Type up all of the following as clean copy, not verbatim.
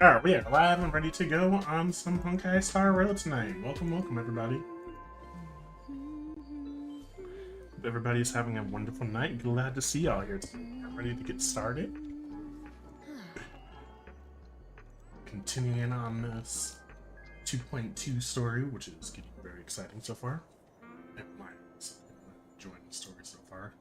Alright, we are live and ready to go on some Honkai Star Road tonight. Welcome, everybody. Hope everybody's having a wonderful night. Glad to see y'all here tonight. I'm ready to get started. Continuing on this 2.2 story, which is getting very exciting so far. I'm enjoying the story so far.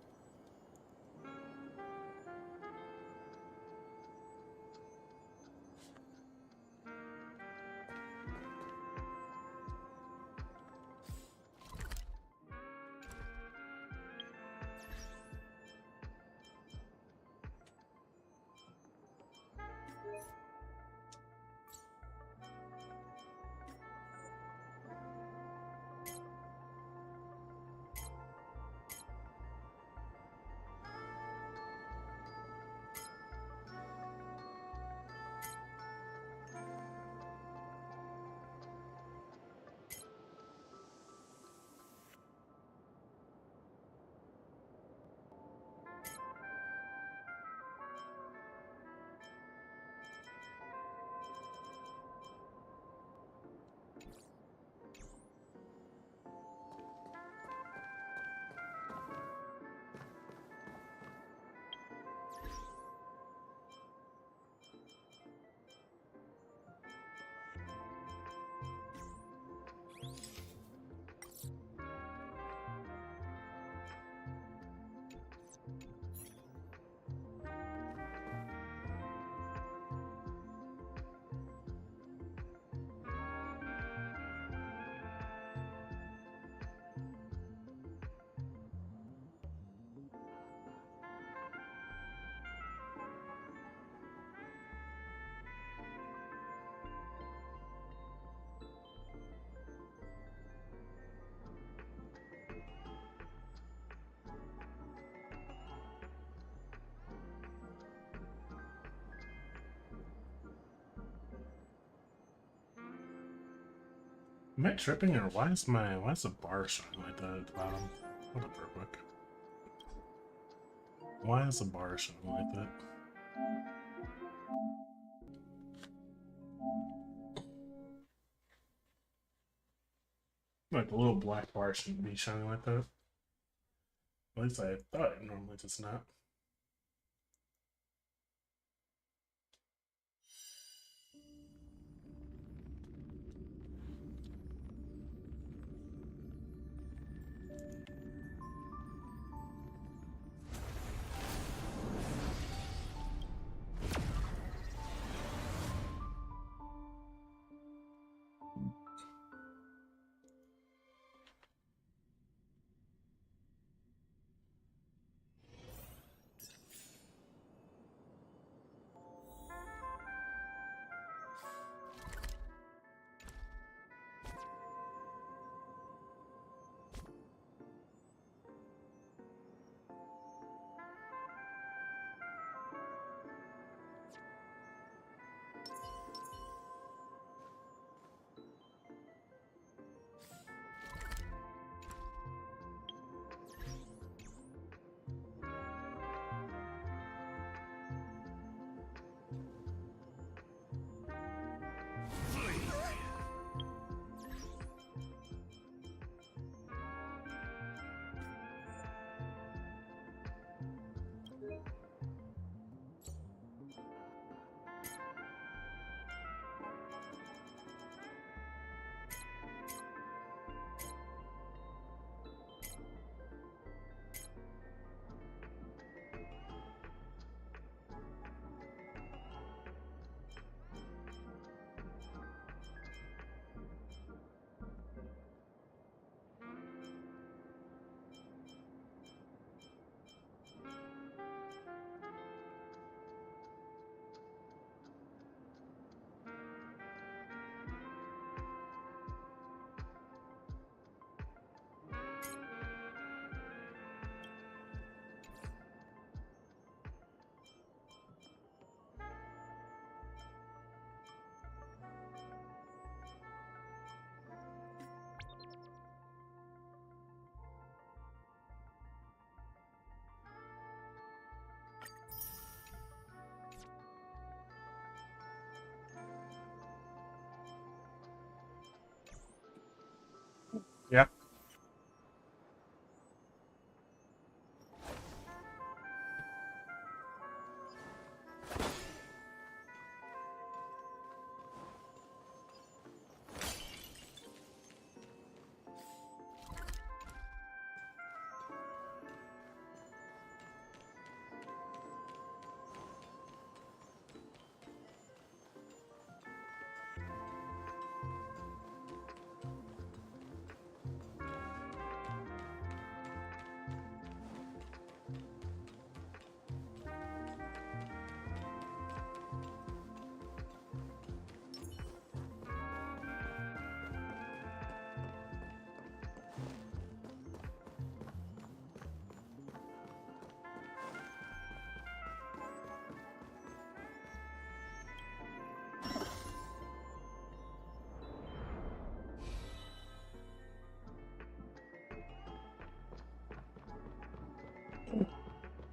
Am I tripping or why is the bar showing like that at the bottom? Hold up real quick. Why is the bar showing like that? Like the little black bar shouldn't be showing like that. At least I thought it normally does not.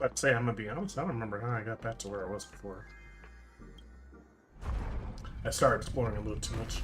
I'd say I'm gonna be honest, I don't remember how I got back to where I was before. I started exploring a little too much.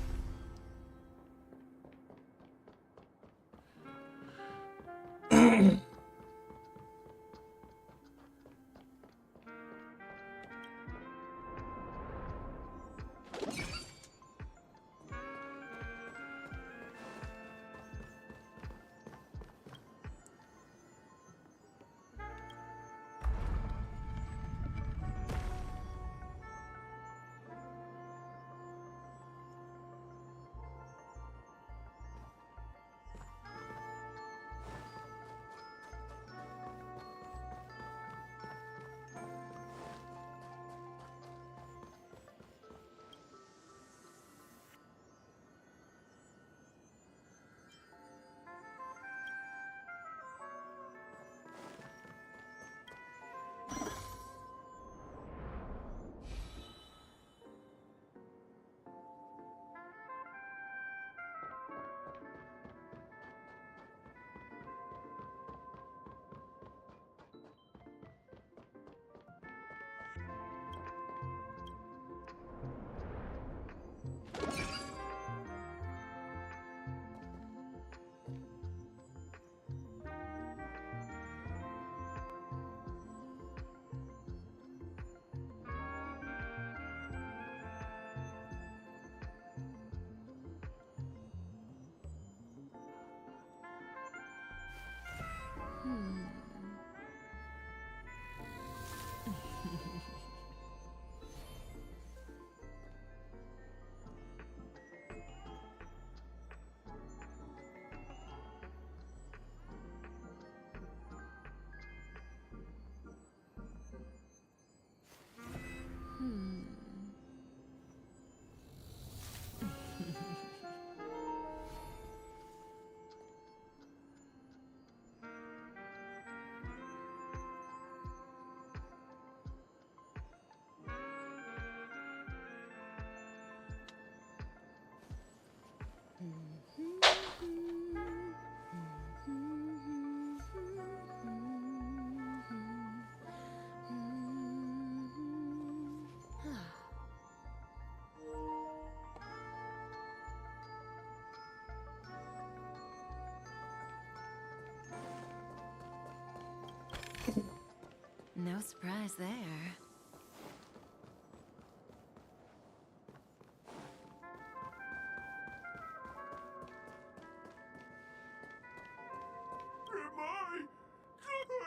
No surprise there.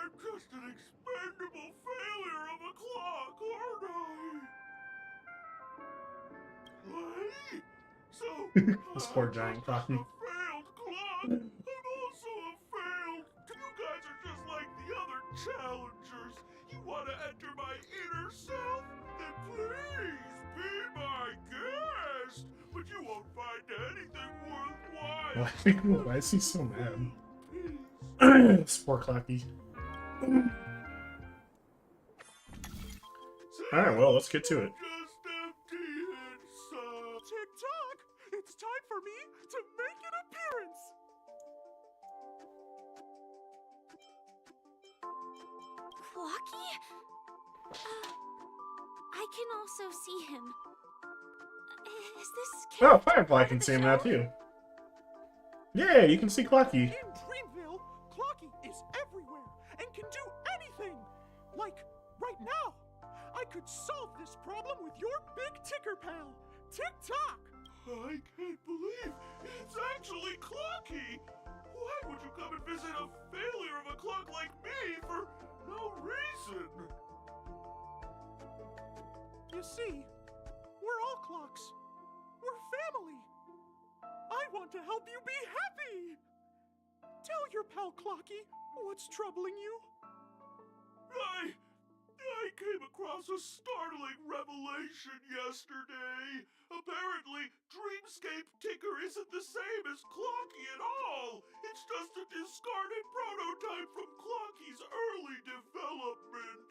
I'm just an expendable failure of a clock, aren't I? What? So, This poor I'm giant just coffee. a failed clock. I'm also a failed. You guys are just like the other challengers. You want to enter my inner self? Then please be my guest. But you won't find anything worthwhile. Why is he so mad? Peace. This poor Clappy. See? Alright, well, let's get to it. Just empty inside. Tick-tock! It's time for me to make an appearance! Clocky? I can also see him. Is this Oh, character Firefly part can of the see him now, show? too. Yeah, you can see Clocky. In Dreamville, Clocky is everywhere and can do anything! Like, right now, I could solve this problem with your big ticker pal, Tick-tock! I can't believe it's actually Clocky! Why would you come and visit a failure of a clock like me for no reason? You see, we're all clocks. We're family. I want to help you be happy. Tell your pal Clocky what's troubling you. I came across a startling revelation yesterday. Apparently, Dreamscape Ticker isn't the same as Clocky at all. It's just a discarded prototype from Clocky's early development.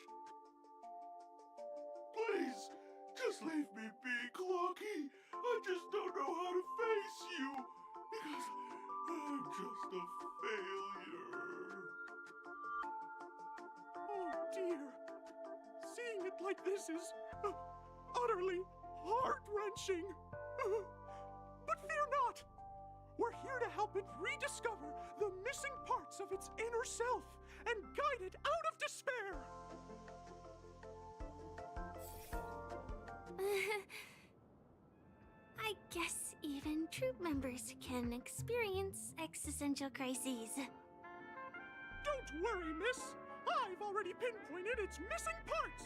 Please, just leave me be, Clocky. I just don't know how to face you, because I'm just a failure. Oh dear. moment like this is utterly heart-wrenching. But fear not. We're here to help it rediscover the missing parts of its inner self and guide it out of despair. I guess even troop members can experience existential crises. Don't worry, miss. I've already pinpointed its missing parts.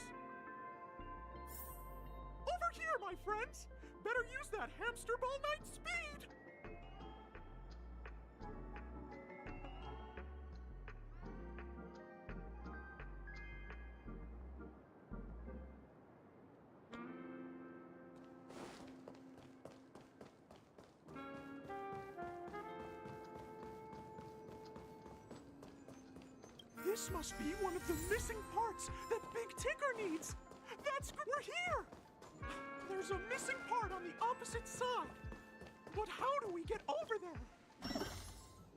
Over here, my friends. Better use that hamster ball knight speed. This must be one of the missing parts that Big Tigger needs. We're here! There's a missing part on the opposite side. But how do we get over there?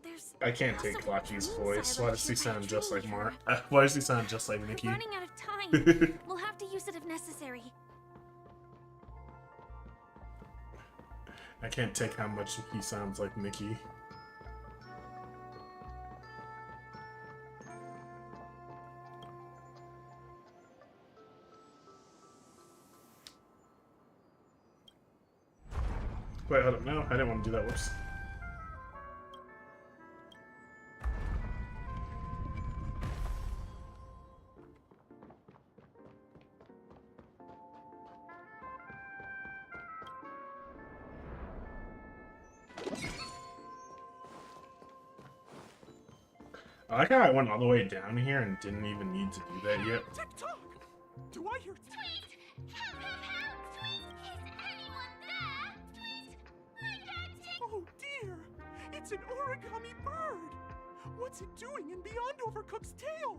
There's I can't take possibly Clocky's one voice. side Why of does he the sound just like tree Mark? here. Why does he sound just like We're Mickey? running out of time. We'll have to use it if necessary. I can't take how much he sounds like Mickey. Wait, hold up. No, I didn't want to do that. Whoops. I like how I went all the way down here and didn't even need to do that yet. Tick-tock! Do I hear... Tweet! Help, help, help! Tweet! Is anyone there? Tweet! I can't take... Oh dear! It's an origami bird! What's it doing in Beyond Overcook's tail?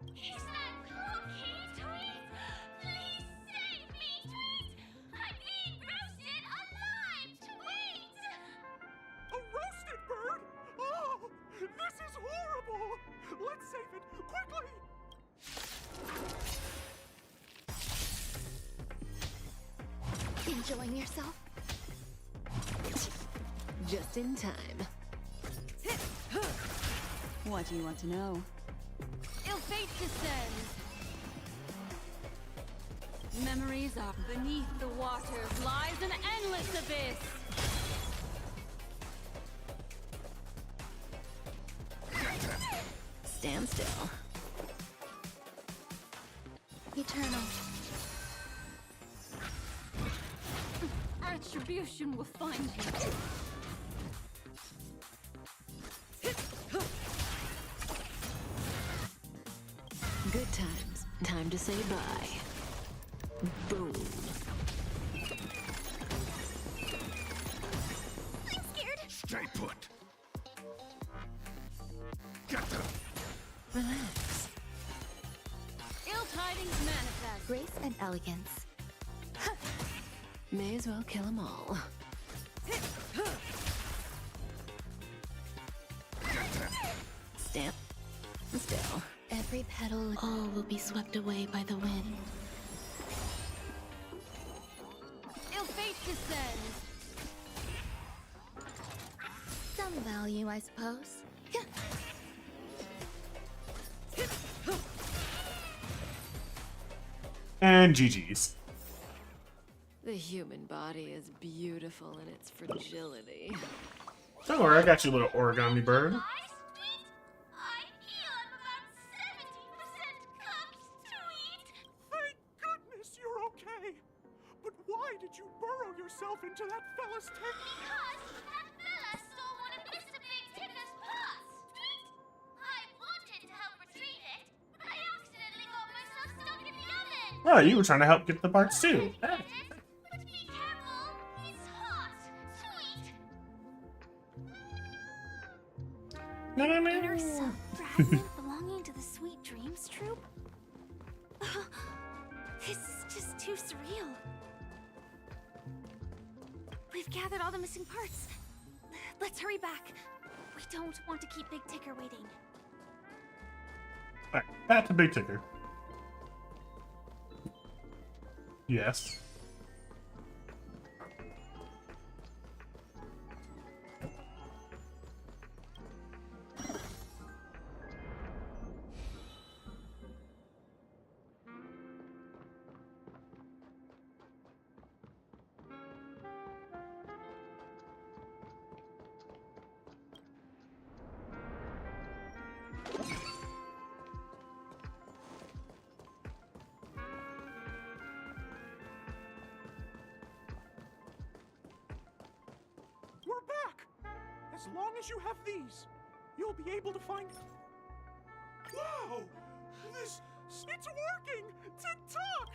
Is that Cookie? Tweet! Please save me! Tweet! I'm being roasted alive! Tweet! A roasted bird? Oh! This is horrible! Let's save it! Quickly! Enjoying yourself? Just in time. What do you want to know? Ill fate descends. Memories are beneath the waters lies an endless abyss. Stand still. Eternal. Attribution will find you. Good times. Time to say bye. Boom. I'm scared. Stay put! Get them! Relax. Ill tidings manifest. Grace and elegance. May as well kill them all. Stand still. Every petal, all will be swept away by the wind. Ill fate descends. Some value, I suppose. And GG's. The human body is beautiful in its fragility. Don't worry, I got you, little origami bird. I heal about 70% cooked to eat. Thank goodness you're okay! But why did you burrow yourself into that fella's tank? Because that fella stole one of Mr. Big Ticker's pots. I wanted to help retrieve it, but I accidentally got myself stuck in the oven. Oh, you were trying to help get the parts too. Hey. But be careful, it's hot. Sweet. No, no, Inner no. self fragment belonging to the Sweet Dreams Troop? This is just too surreal. We've gathered all the missing parts. Let's hurry back. We don't want to keep Big Ticker waiting. Alright, back to Big Ticker. Yes. We're back! As long as you have these, you'll be able to find... Wow! This... It's working! Tick-tock!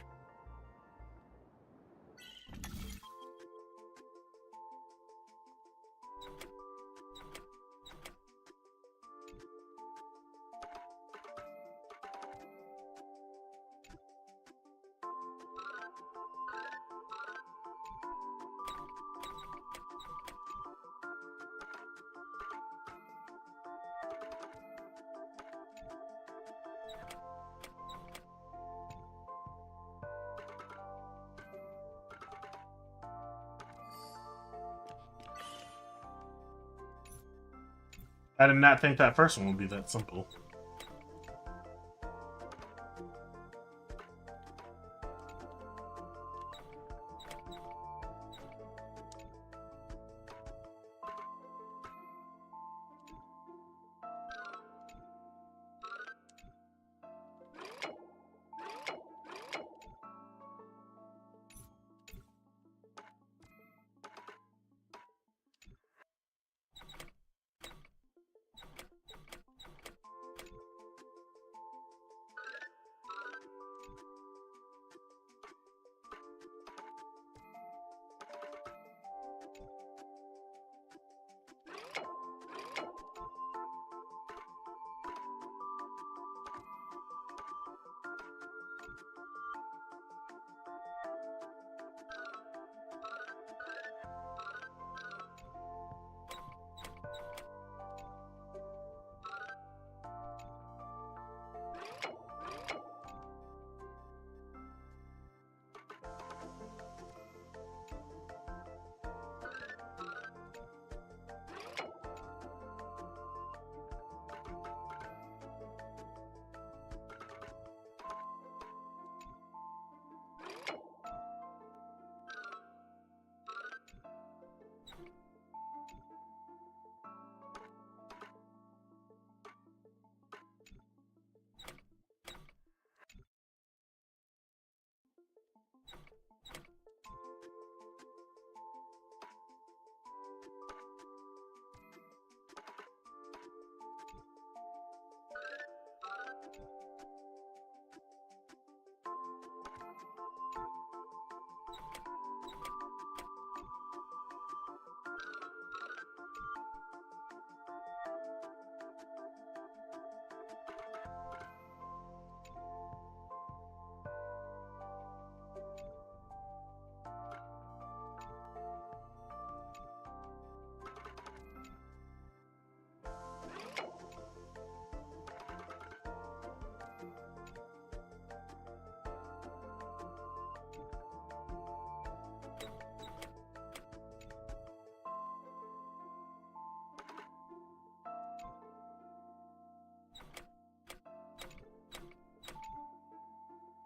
I did not think that first one would be that simple.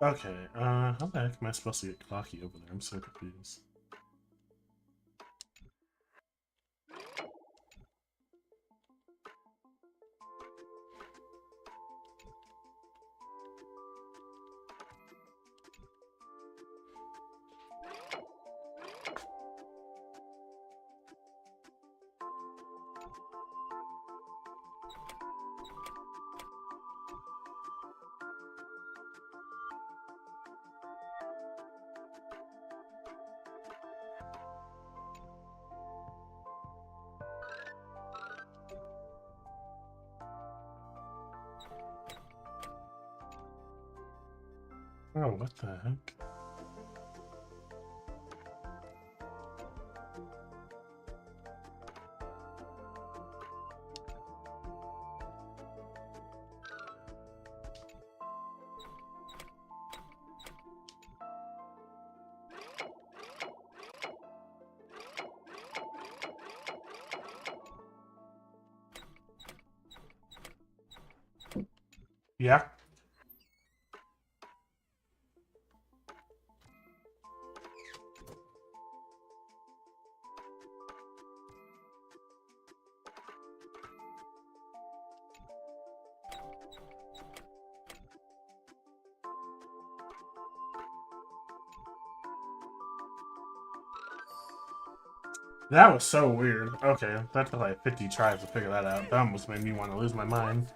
Okay, how the heck am I supposed to get Clocky over there? I'm so confused. Oh, what the heck? Yeah. That was so weird. Okay, that took like 50 tries to figure that out. That almost made me want to lose my mind.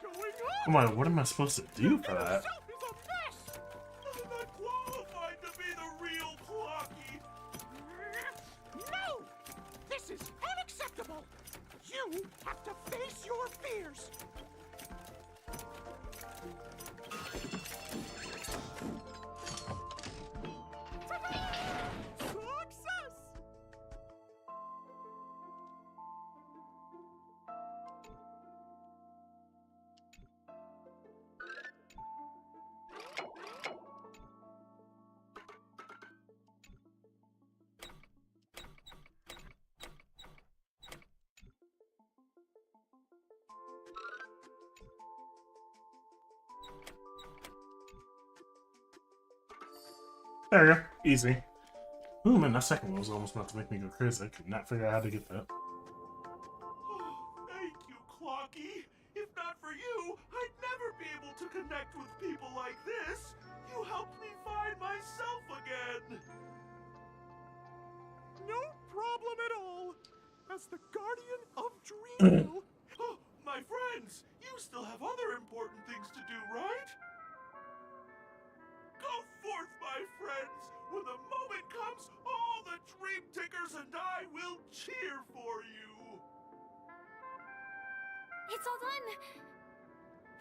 I'm like, what am I supposed to do for that? I'm not qualified to be the real Clocky. No! This is unacceptable! You have to face your fears! Success! There you go. Easy. Ooh, man, that second one was almost about to make me go crazy. I could not figure out how to get that. Thank you, Clocky. If not for you, I'd never be able to connect with people like this. You helped me find myself again. No problem at all. As the guardian of Dreamville. Oh, my friends, you still have other important things to do, right? Go forth, my friends. When the moment comes, all the Dream Tickers and I will cheer for you. It's all done.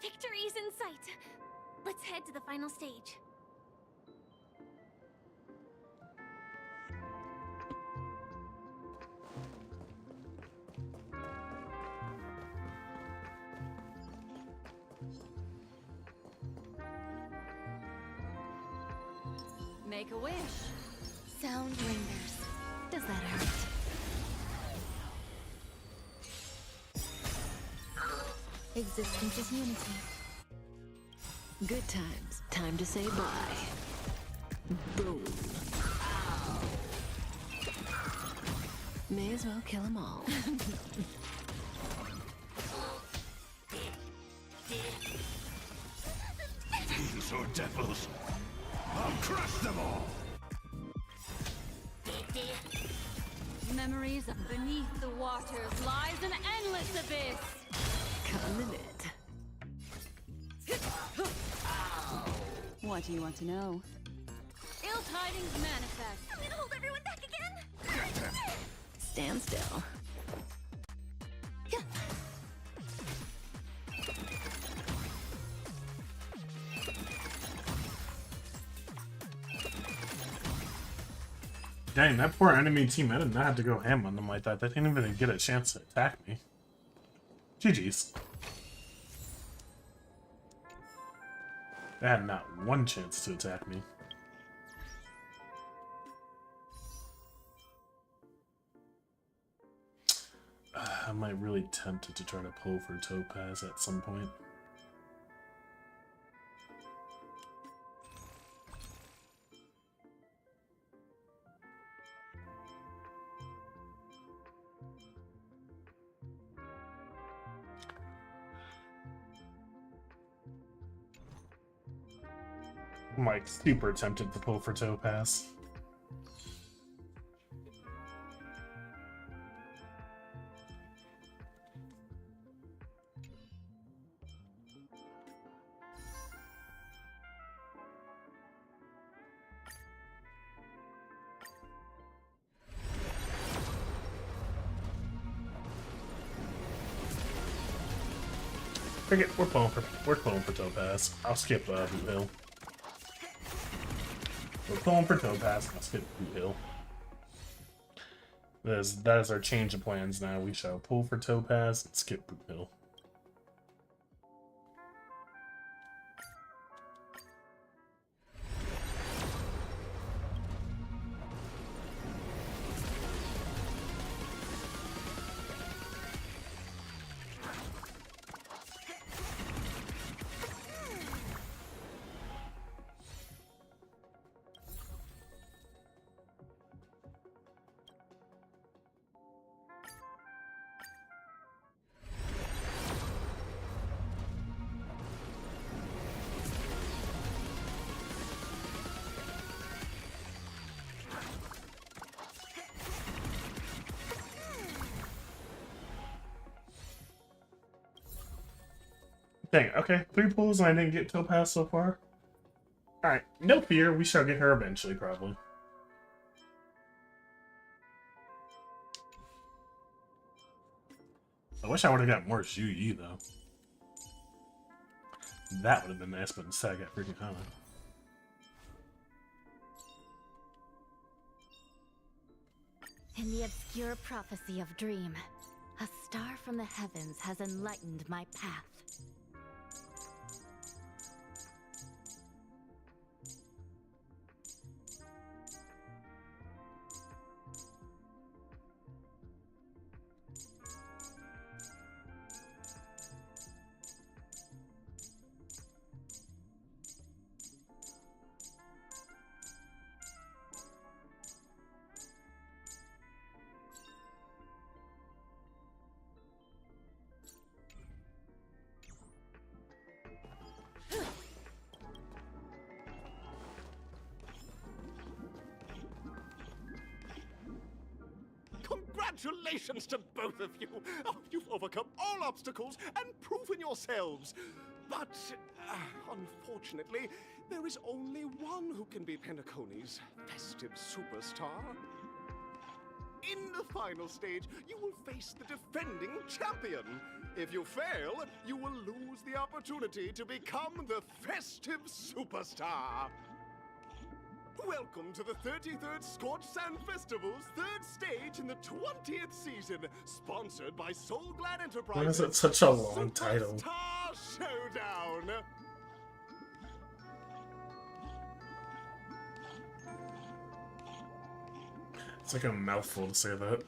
Victory's in sight. Let's head to the final stage. Make a wish. Sound lingers. Does that hurt? Existence is unity. Good times. Time to say bye. Boom. May as well kill them all. These are devils. I'll crush them all. Memories beneath the waters lies an endless abyss. Come in it. What do you want to know? Ill tidings manifest. I'm gonna hold everyone back again. Stand still. Dang, that poor enemy team, I did not have to go ham on them like that. They didn't even get a chance to attack me. GG's. They had not one chance to attack me. I might really tempted to try to pull for Topaz at some point. I'm like super tempted to pull for Topaz. We're pulling for Topaz. I'll skip Blue Hill. We're pulling for Topaz. I'll skip Blue Hill. That is our change of plans now. We shall pull for Topaz and skip Blue Hill. Dang, okay. 3 pulls and I didn't get Topaz so far. Alright, no fear. We shall get her eventually, probably. I wish I would have got more Zhu Yi, though. That would have been nice, but instead I got freaking Hana. In the obscure prophecy of Dream, a star from the heavens has enlightened my path. Congratulations to both of you! Oh, you've overcome all obstacles and proven yourselves! But, unfortunately, there is only one who can be Penacony's festive superstar. In the final stage, you will face the defending champion. If you fail, you will lose the opportunity to become the festive superstar. Welcome to the 33rd Scorch Sand Festival's 3rd stage in the 20th season, sponsored by Soul Glad Enterprises. Why is it such a long title? Superstar Showdown! It's like a mouthful to say that.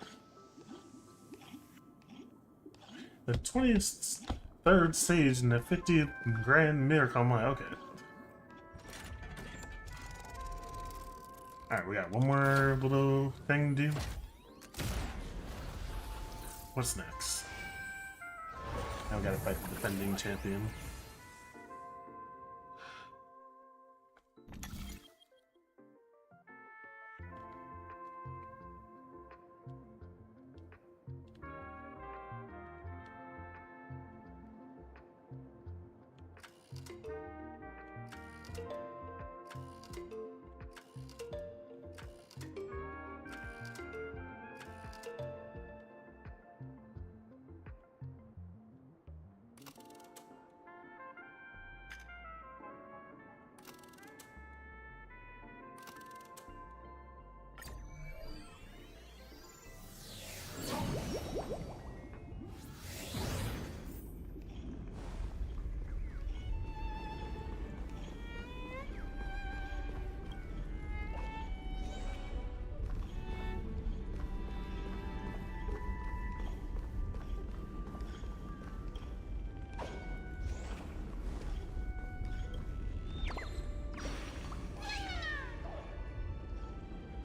The 23rd stage in the 50th Grand Miracle. I'm like, okay. Alright, we got one more little thing to do. What's next? Now we gotta fight the defending champion.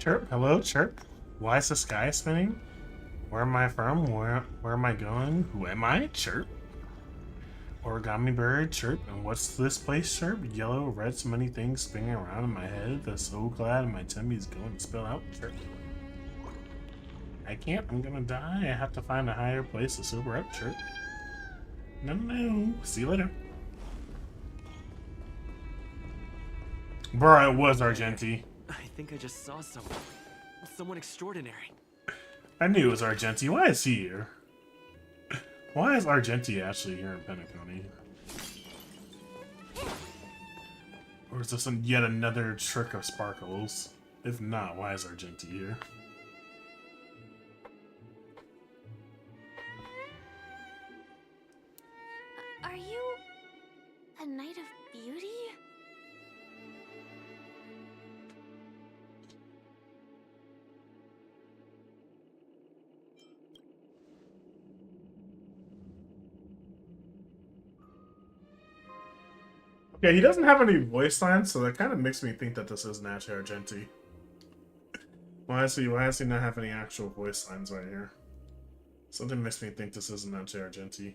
Chirp, hello, chirp. Why is the sky spinning? Where am I from? Where am I going? Who am I? Chirp. Origami bird, chirp. And what's this place, chirp? Yellow, red, so many things spinning around in my head. That's so glad my tummy's going to spill out, chirp. I can't, I'm gonna die. I have to find a higher place to sober up, chirp. No. See you later. Bruh, it was Argenti. I think I just saw someone extraordinary. I knew it was Argenti. Why is he here? Why is Argenti actually here in Penacony? Or is this yet another trick of Sparkles? If not, why is Argenti here? Are you a knight of beauty? Yeah, he doesn't have any voice lines, so that kind of makes me think that this isn't actually Argenti. Why does he not have any actual voice lines right here? Something makes me think this isn't actually Argenti.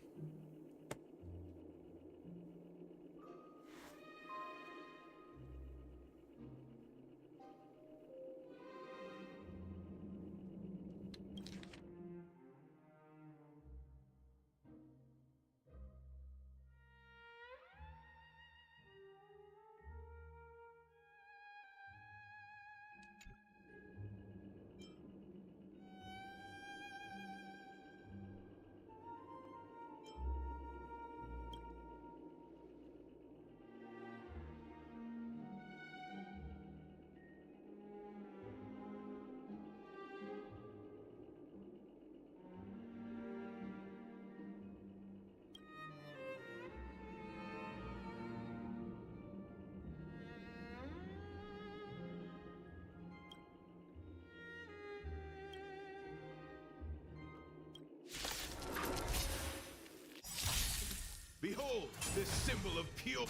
Behold, this symbol of pure.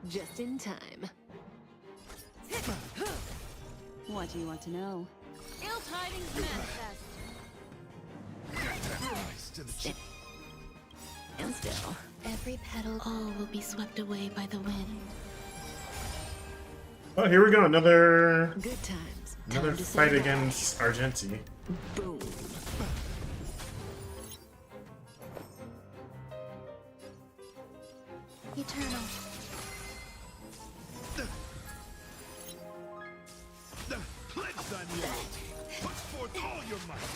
Just in time. What do you want to know? Ill tidings manifest. Rise to the ch- And still. Every petal, all will be swept away by the wind. Oh, here we go. Another Good times. another Time to say fight bye. against Argenti. Boom. Eternal. Pledge thy loyalty. Put forth all your might.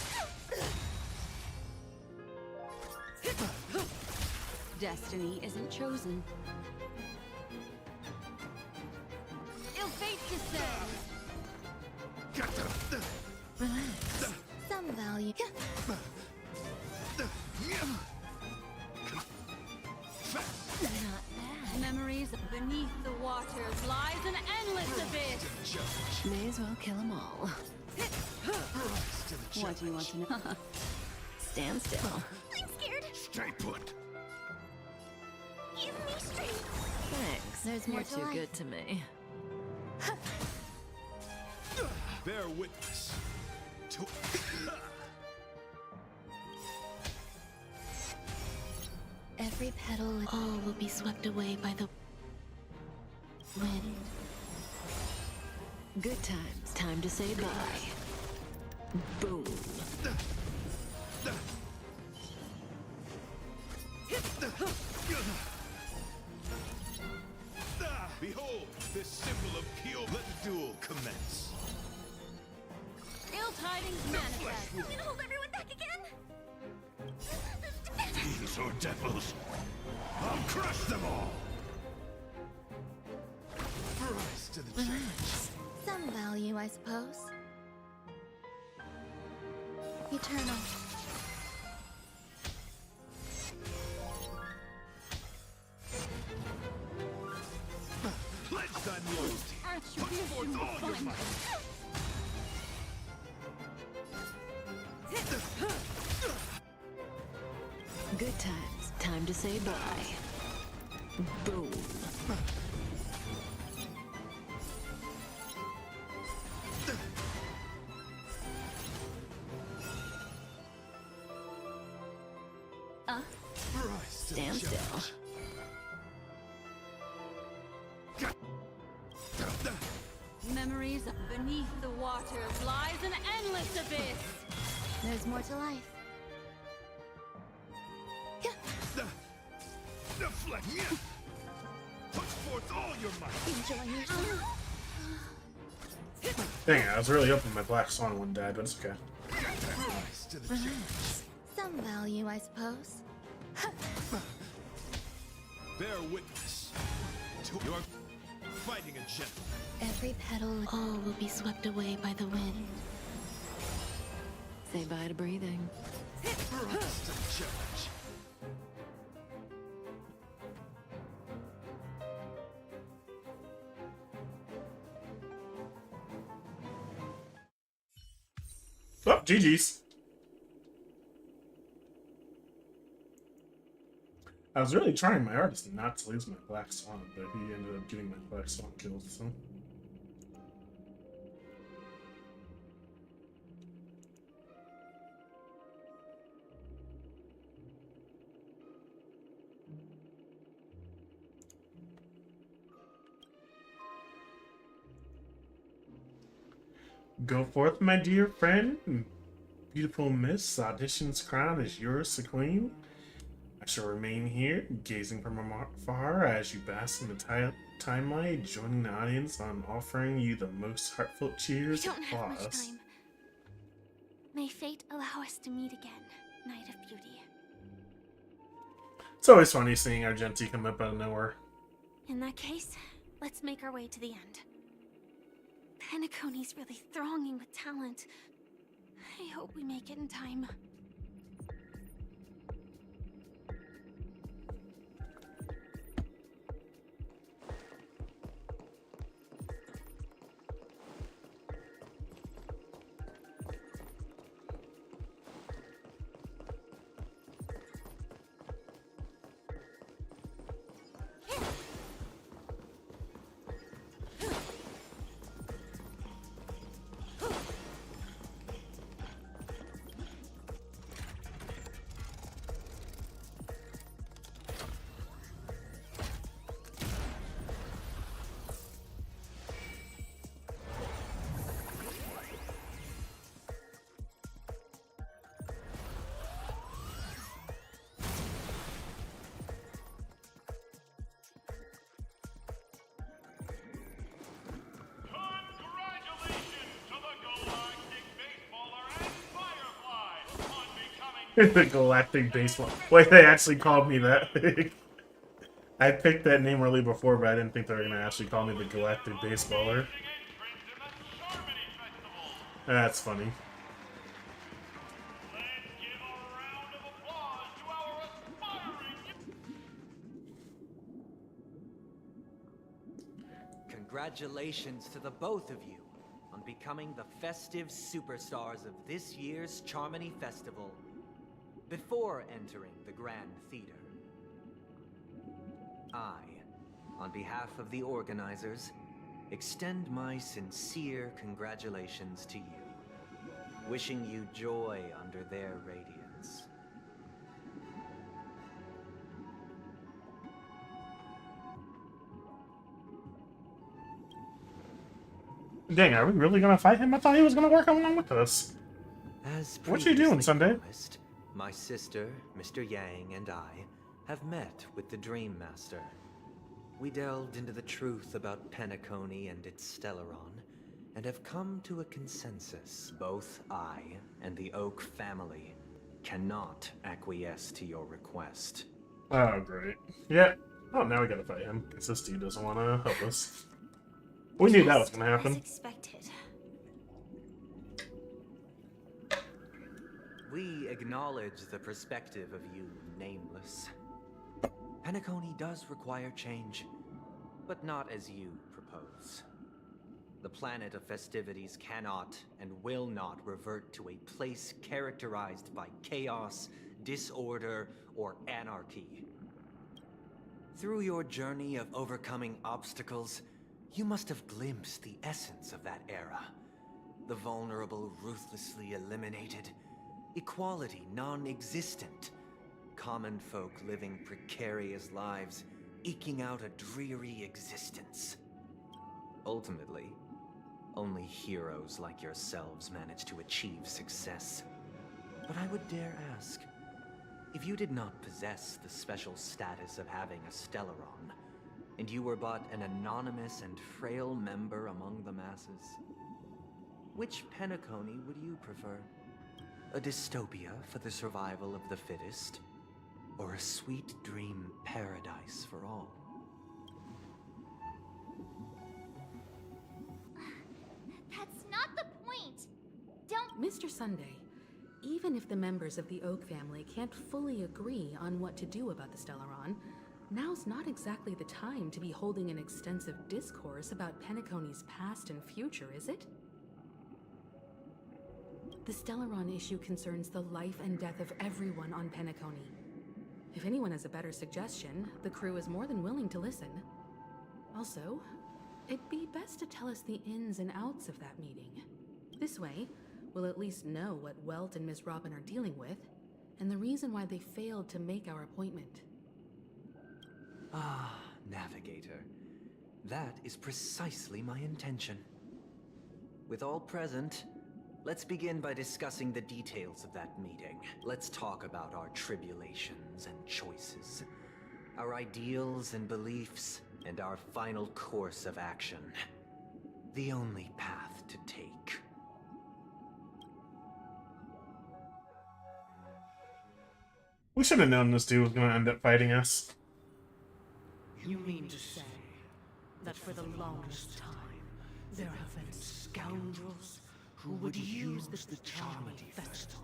Destiny isn't chosen. Ill fate descends. Relax. Some value. Not bad. Memories beneath the waters lies an endless abyss. May as well kill them all. Rise to the What do you want to know? Stand still. I'm scared. Stay put. Give me strength. Thanks. There's more You're to too life. good to me. Bear witness. To Every petal, all will be swept away by the wind. Good times. Time to say bye. Boom. Behold, this symbol of pure. Let the duel commence. Ill tidings manifest. I'm gonna hold everyone back again. Fiends or devils, I'll crush them all. Rise to the challenge. Some value, I suppose. Eternal. Pledge thy loyalty. Put forth all your might. Good times. Time to say bye. Boom. Rise to Stand the still. challenge. Memories beneath the waters lies an endless abyss. There's more to life. Deflect. Put forth all your might. Enjoy yourself. Dang it, I was really hoping my Black Swan one died, but it's okay. Rise to the challenge. Some value, I suppose. Bear witness. To you're fighting a gentleman. Every petal, all will be swept away by the wind. Say bye to breathing. Rise to the challenge. Oh, GG's. I was really trying my hardest not to lose my Black Swan, but he ended up getting my Black Swan kills, so. Go forth, my dear friend. Beautiful miss, Audition's crown is yours to claim. I shall remain here, gazing from afar as you bask in the timelight, joining the audience on offering you the most heartfelt We cheers don't and have much applause. time. May fate allow us to meet again, Night of Beauty. It's always funny seeing Argenti come up out of nowhere. In that case, let's make our way to the end. Penacony's really thronging with talent. I hope we make it in time. The Galactic Baseball. Wait, they actually called me that. I picked that name early before, but I didn't think they were gonna actually call me the Galactic Baseballer. That's funny. Congratulations to the both of you on becoming the festive superstars of this year's Charmony Festival. Before entering the Grand Theater, I, on behalf of the organizers, extend my sincere congratulations to you, wishing you joy under their radiance. Dang, are we really gonna fight him? I thought he was gonna work along with us. As What you doing, previously Sunday? promised, my sister, Mr. Yang, and I have met with the Dream Master. We delved into the truth about Penacony and its Stellaron, and have come to a consensus. Both I and the Oak family cannot acquiesce to your request. Oh, great. Yeah. Oh, now we gotta fight him, because this dude doesn't want to help us. We knew that was gonna happen. As expected. We acknowledge the perspective of you, Nameless. Penacony does require change, but not as you propose. The planet of festivities cannot and will not revert to a place characterized by chaos, disorder, or anarchy. Through your journey of overcoming obstacles, you must have glimpsed the essence of that era. The vulnerable ruthlessly eliminated, equality non-existent, common folk living precarious lives, eking out a dreary existence. Ultimately, only heroes like yourselves manage to achieve success. But I would dare ask, if you did not possess the special status of having a Stellaron, and you were but an anonymous and frail member among the masses, which Penacony would you prefer? A dystopia for the survival of the fittest? Or a sweet dream paradise for all? That's not the point. Don't. Mr. Sunday, even if the members of the Oak family can't fully agree on what to do about the Stellaron, now's not exactly the time to be holding an extensive discourse about Penacony's past and future, is it? The Stellaron issue concerns the life and death of everyone on Penacony. If anyone has a better suggestion, the crew is more than willing to listen. Also, it'd be best to tell us the ins and outs of that meeting. This way, we'll at least know what Welt and Miss Robin are dealing with, and the reason why they failed to make our appointment. Ah, Navigator. That is precisely my intention. With all present, let's begin by discussing the details of that meeting. Let's talk about our tribulations and choices, our ideals and beliefs, and our final course of action. The only path to take. We should have known this dude was gonna end up fighting us. You mean to say that for the longest time, there have been scoundrels who would use the Charmony Festival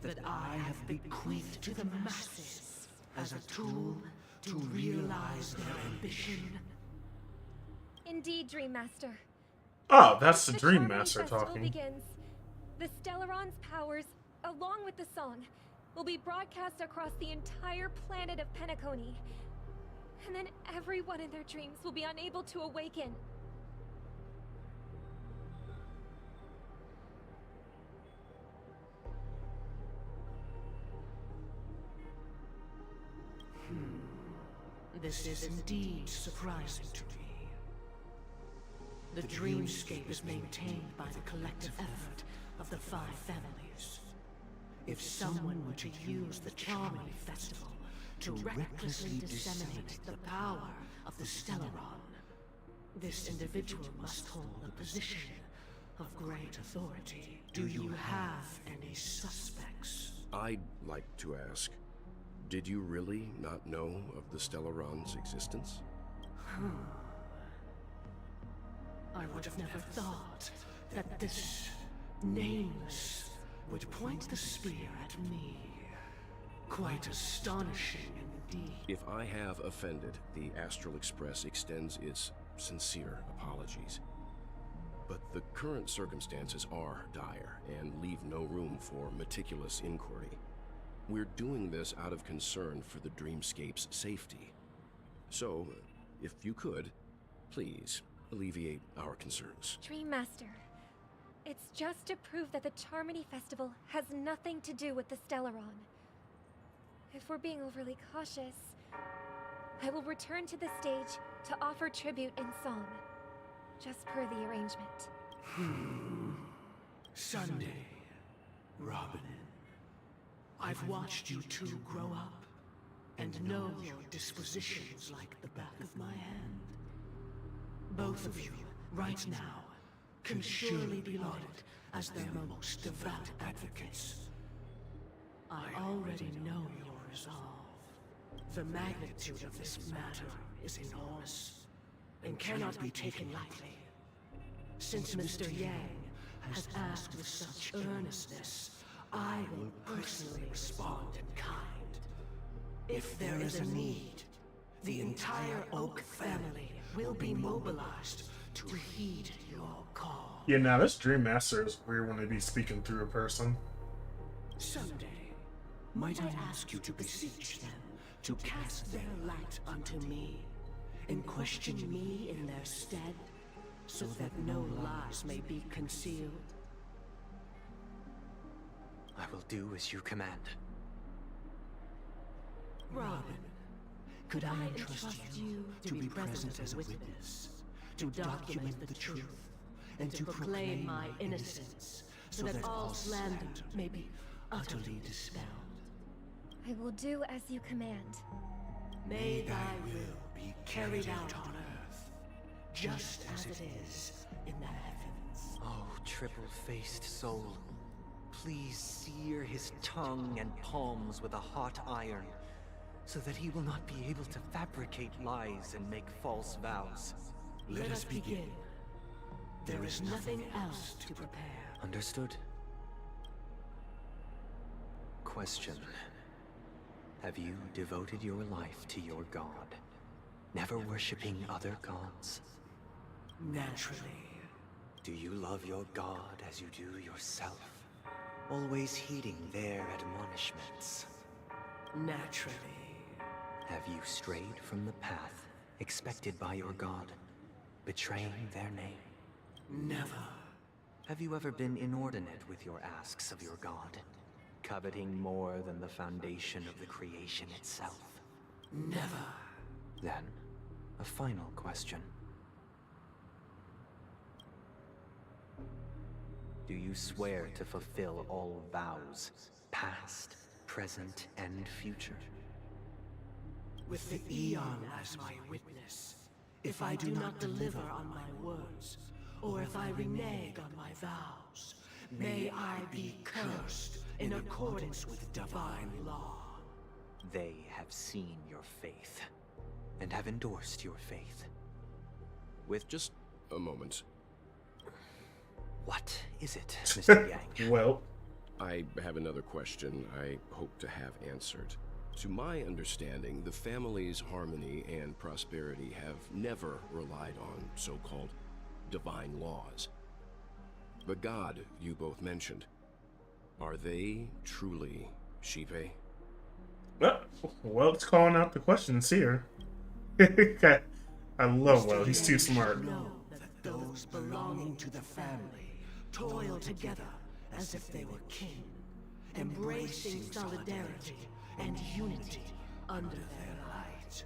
that I have bequeathed to the masses as a tool to realize their ambition? Indeed, Dream Master. Oh, that's the Dream Charmony Master Festival talking. begins. The Stellaron's powers, along with the song, will be broadcast across the entire planet of Penacony. And then everyone in their dreams will be unable to awaken. This is indeed surprising to me. The dreamscape is maintained by the collective effort of the 5 families. If someone were to use the Charmony Festival to recklessly disseminate the power of the Stellaron, this individual must hold a position of great authority. Do you have any suspects? I'd like to ask, did you really not know of the Stellaron's existence? I would have never thought that this Nameless would point the spear at me. Quite astonishing indeed. If I have offended, the Astral Express extends its sincere apologies. But the current circumstances are dire and leave no room for meticulous inquiry. We're doing this out of concern for the Dreamscape's safety. So, if you could, please alleviate our concerns. Dream Master, it's just to prove that the Charmony Festival has nothing to do with the Stellaron. If we're being overly cautious, I will return to the stage to offer tribute in song, just per the arrangement. Sunday, Robin. I've watched you two grow up, and know your dispositions like the back of my hand. Both of you, right now, can surely be lauded as their most devout advocates. I already know your resolve. The magnitude of this matter is enormous, and cannot be taken lightly. Since Mr. Yang has asked with such earnestness, I will personally respond in kind. If there is a need, the entire Oak family will be mobilized to heed your call. Yeah, now this Dream Master is weird when they be speaking through a person. Someday, might I ask you to beseech them to cast their light unto me, and question me in their stead, so that no lies may be concealed? I will do as you command. Robin, could I entrust you to be present as a witness, to document the truth, and to proclaim my innocence, so that all slander may be utterly dispelled? I will do as you command. May thy will be carried out on earth, just as it is in the heavens. Oh, triple-faced soul. Please sear his tongue and palms with a hot iron, so that he will not be able to fabricate lies and make false vows. Let us begin. There is nothing else to prepare. Understood? Question. Have you devoted your life to your god, never worshipping other gods? Naturally. Do you love your god as you do yourself? Always heeding their admonishments? Naturally. Have you strayed from the path expected by your god, betraying their name? Never. Have you ever been inordinate with your asks of your god, coveting more than the foundation of the creation itself? Never. Then, a final question. Do you swear to fulfill all vows, past, present, and future? With the Aeon as my witness, if I do not deliver on my words, or if I renege on my vows, may I be cursed in accordance with divine law. They have seen your faith, and have endorsed your faith. With just a moment. What is it, Mr. Yang? Well, I have another question I hope to have answered. To my understanding, the family's harmony and prosperity have never relied on so-called divine laws. The god you both mentioned, are they truly Xipe? Well, it's calling out the questions here. I love Will, he's too smart. Know that those belonging to the family toil together as if they were kin, embracing solidarity and unity under their light.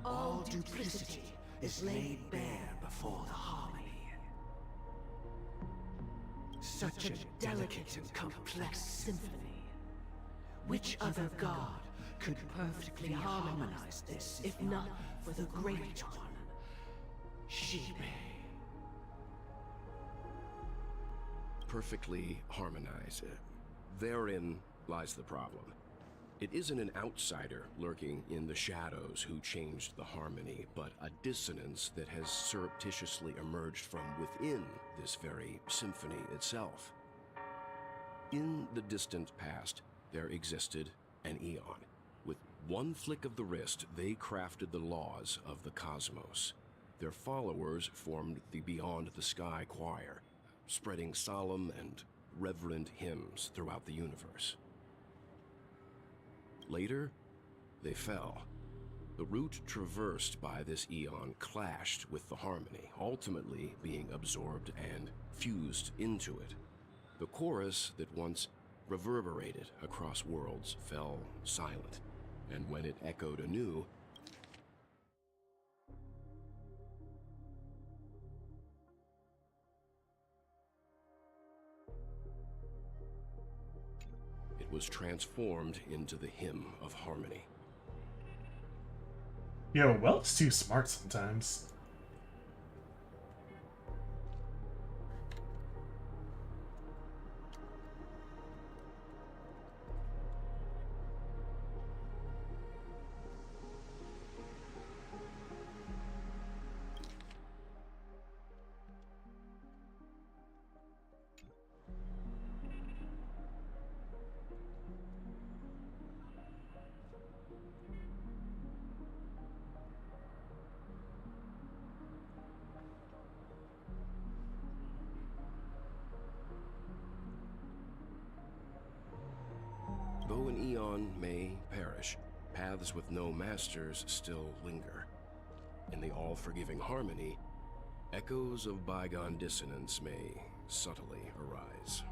All duplicity is laid bare before the harmony. Such a delicate and complex symphony. Which other god could perfectly harmonize this, if not for the Great One, Xipe? Perfectly harmonize. Therein lies the problem. It isn't an outsider lurking in the shadows who changed the harmony, but a dissonance that has surreptitiously emerged from within this very symphony itself. In the distant past, there existed an Eon. With one flick of the wrist, they crafted the laws of the cosmos. Their followers formed the Beyond the Sky Choir, spreading solemn and reverent hymns throughout the universe. Later, they fell. The route traversed by this Eon clashed with the harmony, ultimately being absorbed and fused into it. The chorus that once reverberated across worlds fell silent, and when it echoed anew, it was transformed into the hymn of harmony. Yo, Welt's too smart sometimes. Though an Eon may perish, paths with no masters still linger. In the all-forgiving harmony, echoes of bygone dissonance may subtly arise.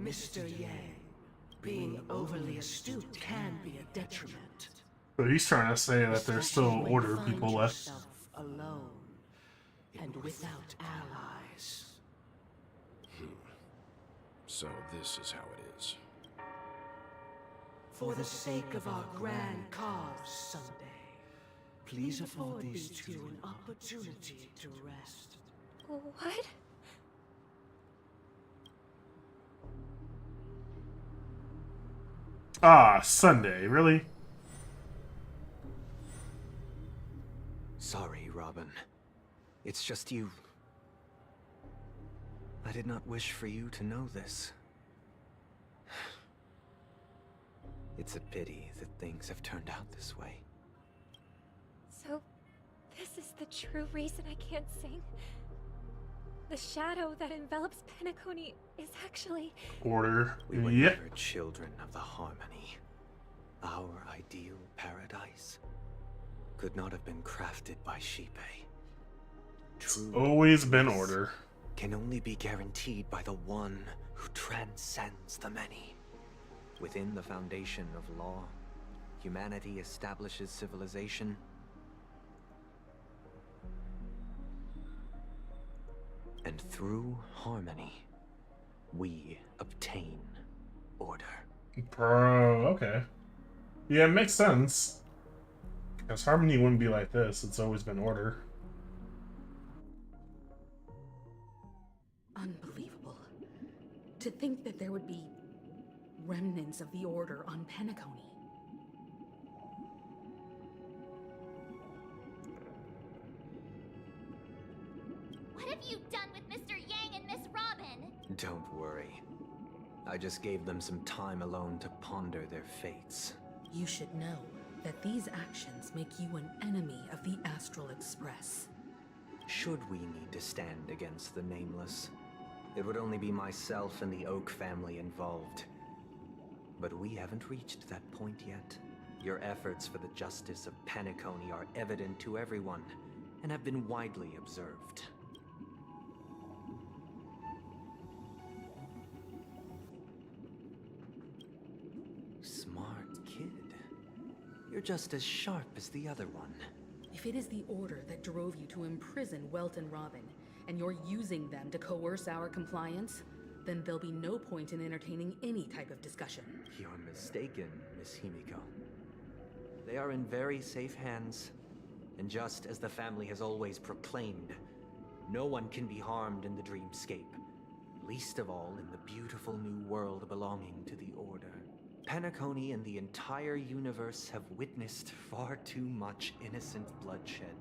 Mr. Yang, being overly astute can be a detriment. So he's trying to say that there's still Especially when order you find people left. yourself alone and without allies. So this is how it is. For the sake of our grand cause someday, please afford these two an opportunity to rest. What? Ah, Sunday, really? Sorry, Robin. It's just you. I did not wish for you to know this. It's a pity that things have turned out this way. So, this is the true reason I can't sing? The shadow that envelops Penacony is actually... Order. We were Yep. never children of the harmony. Our ideal paradise could not have been crafted by Xipe. True Always been order. can only be guaranteed by the one who transcends the many. Within the foundation of law, humanity establishes civilization. And through harmony, we obtain order. Bro, okay. Yeah, it makes sense. Because harmony wouldn't be like this. It's always been order. Unbelievable. To think that there would be remnants of the Order on Penacony. What have you done with Mr. Yang and Miss Robin? Don't worry. I just gave them some time alone to ponder their fates. You should know that these actions make you an enemy of the Astral Express. Should we need to stand against the Nameless, it would only be myself and the Oak family involved. But we haven't reached that point yet. Your efforts for the justice of Penacony are evident to everyone, and have been widely observed. Smart kid. You're just as sharp as the other one. If it is the Order that drove you to imprison Welt and Robin, and you're using them to coerce our compliance, then there'll be no point in entertaining any type of discussion. You're mistaken, Miss Himiko. They are in very safe hands. And just as the family has always proclaimed, no one can be harmed in the dreamscape, least of all in the beautiful new world belonging to the Order. Penacony and the entire universe have witnessed far too much innocent bloodshed.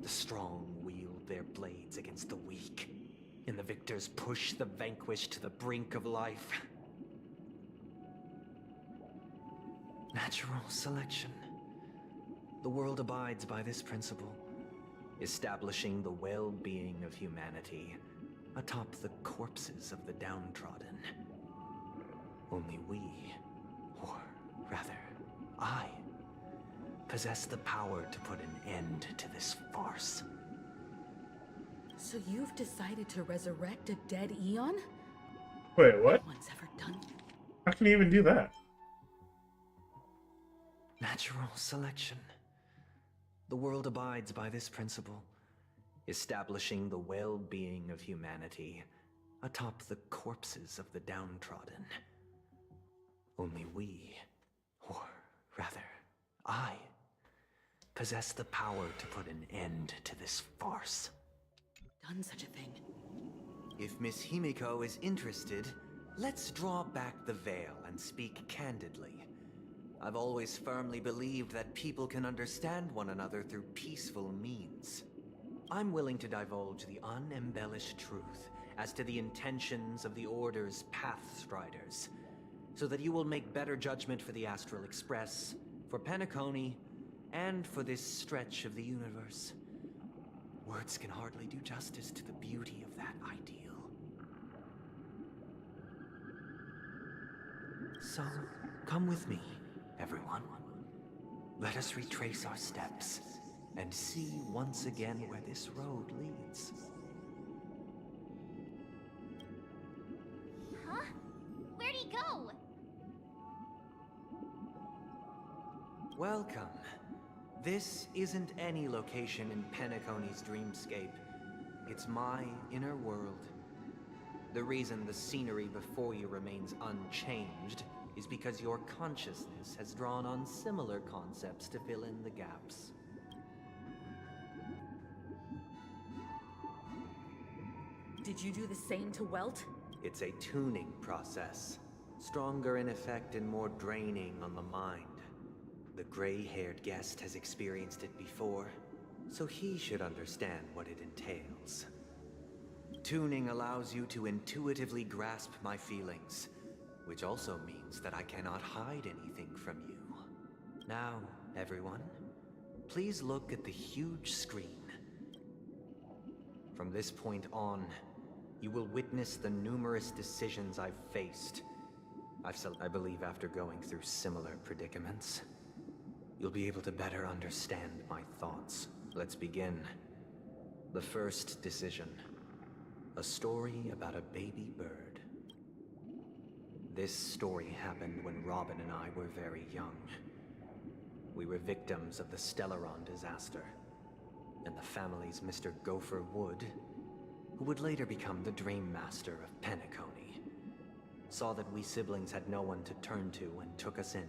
The strong wield their blades against the weak, and the victors push the vanquished to the brink of life. Natural selection. The world abides by this principle, establishing the well-being of humanity atop the corpses of the downtrodden. Only we, or rather, I, possess the power to put an end to this farce. So you've decided to resurrect a dead Eon? Wait, what? No one's ever done. How can you even do that? Natural selection. The world abides by this principle, establishing the well-being of humanity atop the corpses of the downtrodden. Only we, or rather, I, possess the power to put an end to this farce. Done such a thing. If Miss Himiko is interested, let's draw back the veil and speak candidly. I've always firmly believed that people can understand one another through peaceful means. I'm willing to divulge the unembellished truth as to the intentions of the Order's Pathstriders, so that you will make better judgment for the Astral Express, for Penacony, and for this stretch of the universe. Words can hardly do justice to the beauty of that ideal. So, come with me, everyone. Let us retrace our steps and see once again where this road leads. Huh? Where'd he go? Welcome. This isn't any location in Penacony's dreamscape. It's my inner world. The reason the scenery before you remains unchanged is because your consciousness has drawn on similar concepts to fill in the gaps. Did you do the same to Welt? It's a tuning process. Stronger in effect and more draining on the mind. The gray-haired guest has experienced it before, so he should understand what it entails. Tuning allows you to intuitively grasp my feelings, which also means that I cannot hide anything from you. Now, everyone, please look at the huge screen. From this point on, you will witness the numerous decisions I've faced. I believe after going through similar predicaments, you'll be able to better understand my thoughts. Let's begin. The first decision. A story about a baby bird. This story happened when Robin and I were very young. We were victims of the Stellaron disaster, and the family's Mr. Gopher Wood, who would later become the Dream Master of Penacony, saw that we siblings had no one to turn to and took us in.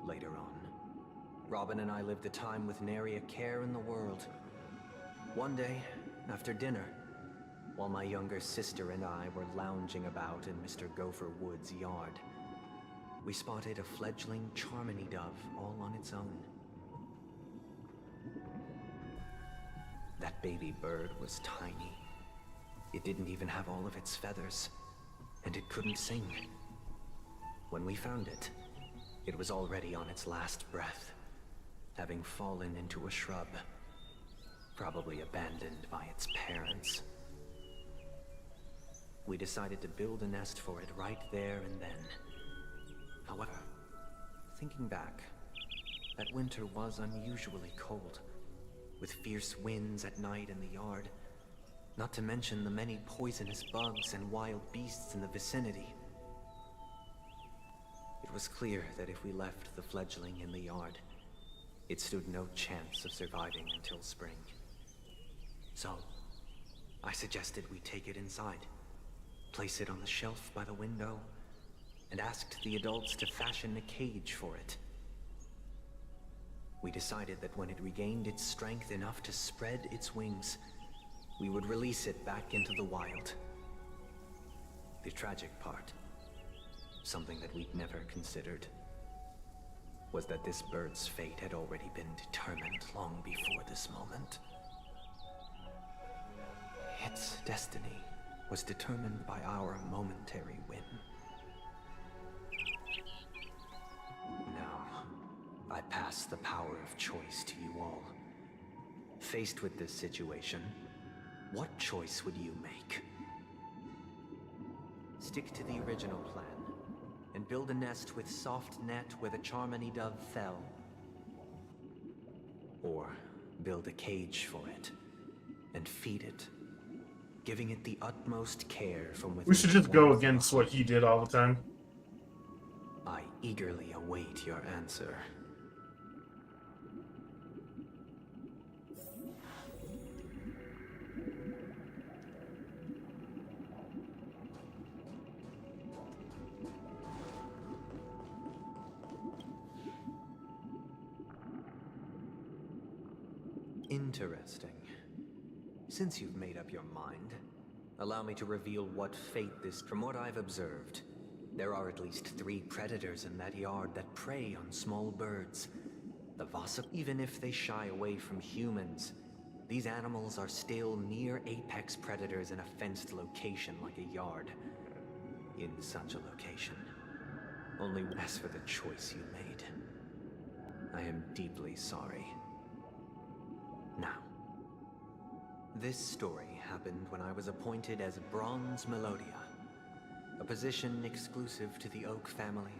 Later on, Robin and I lived a time with nary a care in the world. One day, after dinner, while my younger sister and I were lounging about in Mr. Gopher Wood's yard, we spotted a fledgling Charmony dove all on its own. That baby bird was tiny. It didn't even have all of its feathers, and it couldn't sing. When we found it, it was already on its last breath, having fallen into a shrub, probably abandoned by its parents. We decided to build a nest for it right there and then. However, thinking back, that winter was unusually cold, with fierce winds at night in the yard, not to mention the many poisonous bugs and wild beasts in the vicinity. It was clear that if we left the fledgling in the yard, it stood no chance of surviving until spring. So, I suggested we take it inside, place it on the shelf by the window, and asked the adults to fashion a cage for it. We decided that when it regained its strength enough to spread its wings, we would release it back into the wild. The tragic part, something that we'd never considered, was that this bird's fate had already been determined long before this moment. Its destiny was determined by our momentary whim. Now, I pass the power of choice to you all. Faced with this situation, what choice would you make? Stick to the original plan, and build a nest with soft net where the Charmony dove fell. Or build a cage for it, and feed it, giving it the utmost care from within. We should just go against what he did all the time. I eagerly await your answer. Interesting. Since you've made up your mind, allow me to reveal what fate this... From what I've observed, there are at least 3 predators in that yard that prey on small birds. The Vasa... Even if they shy away from humans, these animals are still near apex predators in a fenced location like a yard. In such a location, only as for the choice you made, I am deeply sorry. Now, this story happened when I was appointed as Bronze Melodia, a position exclusive to the Oak family,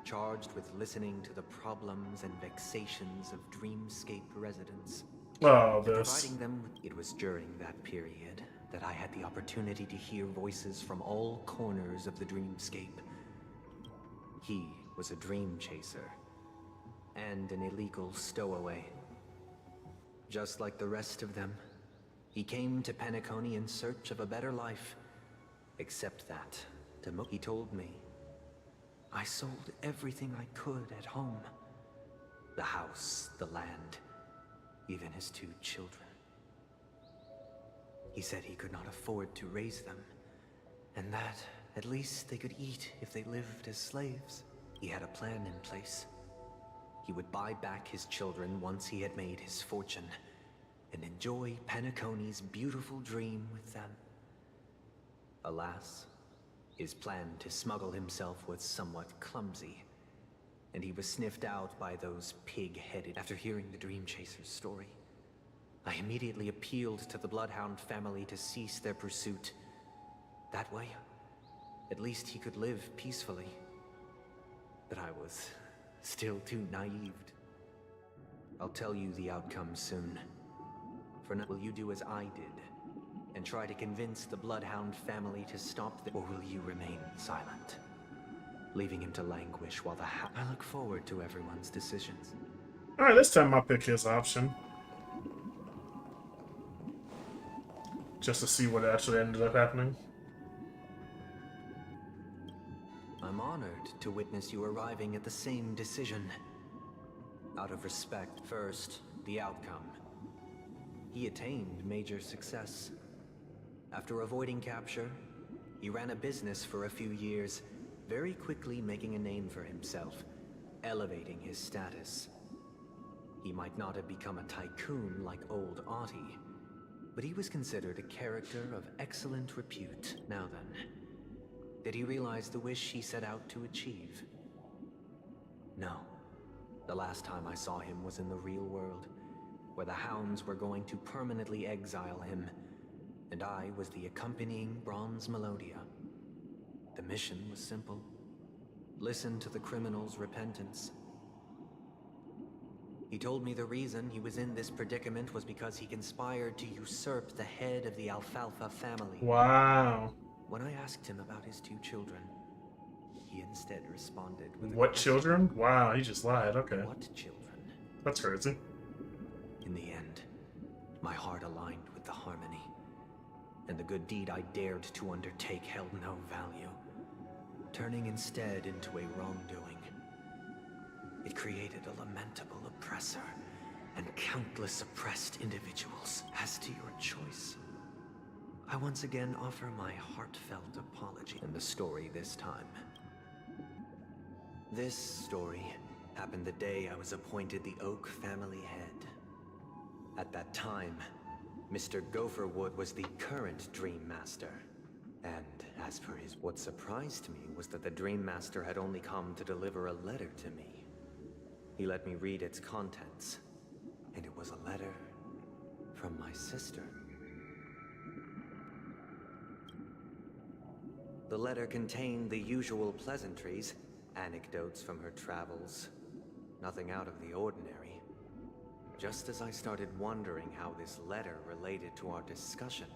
charged with listening to the problems and vexations of Dreamscape residents. Oh, and this. providing them. It was during that period that I had the opportunity to hear voices from all corners of the Dreamscape. He was a dream chaser and an illegal stowaway. Just like the rest of them, he came to Penacony in search of a better life. Except that, he told me, I sold everything I could at home. The house, the land, even his 2 children. He said he could not afford to raise them, and that at least they could eat if they lived as slaves. He had a plan in place. He would buy back his children once he had made his fortune, and enjoy Penacony's beautiful dream with them. Alas, his plan to smuggle himself was somewhat clumsy, and he was sniffed out by those pig-headed. After hearing the Dream Chaser's story, I immediately appealed to the Bloodhound family to cease their pursuit. That way, at least he could live peacefully. But I was still too naive. I'll tell you the outcome soon. For now, will you do as I did and try to convince the Bloodhound family to stop or will you remain silent, leaving him to languish while I look forward to everyone's decisions. Alright, this time I'll pick his option. Just to see what actually ended up happening. I'm honored to witness you arriving at the same decision. Out of respect, first, the outcome. He attained major success. After avoiding capture, he ran a business for a few years, very quickly making a name for himself, elevating his status. He might not have become a tycoon like old Ahti, but he was considered a character of excellent repute. Now then, did he realize the wish he set out to achieve? No. The last time I saw him was in the real world, where the Hounds were going to permanently exile him, and I was the accompanying Bronze Melodia. The mission was simple. Listen to the criminal's repentance. He told me the reason he was in this predicament was because he conspired to usurp the head of the Alfalfa family. Wow. When I asked him about his 2 children, he instead responded with What children? Wow, he just lied. Okay. What children? That's crazy. In the end, my heart aligned with the Harmony, and the good deed I dared to undertake held no value, turning instead into a wrongdoing. It created a lamentable oppressor and countless oppressed individuals. As to your choice, I once again offer my heartfelt apology in the story this time. This story happened the day I was appointed the Oak family head. At that time, Mr. Gopherwood was the current Dream Master. And as for his, what surprised me was that the Dream Master had only come to deliver a letter to me. He let me read its contents, and it was a letter from my sister. The letter contained the usual pleasantries, anecdotes from her travels, nothing out of the ordinary. Just as I started wondering how this letter related to our discussion,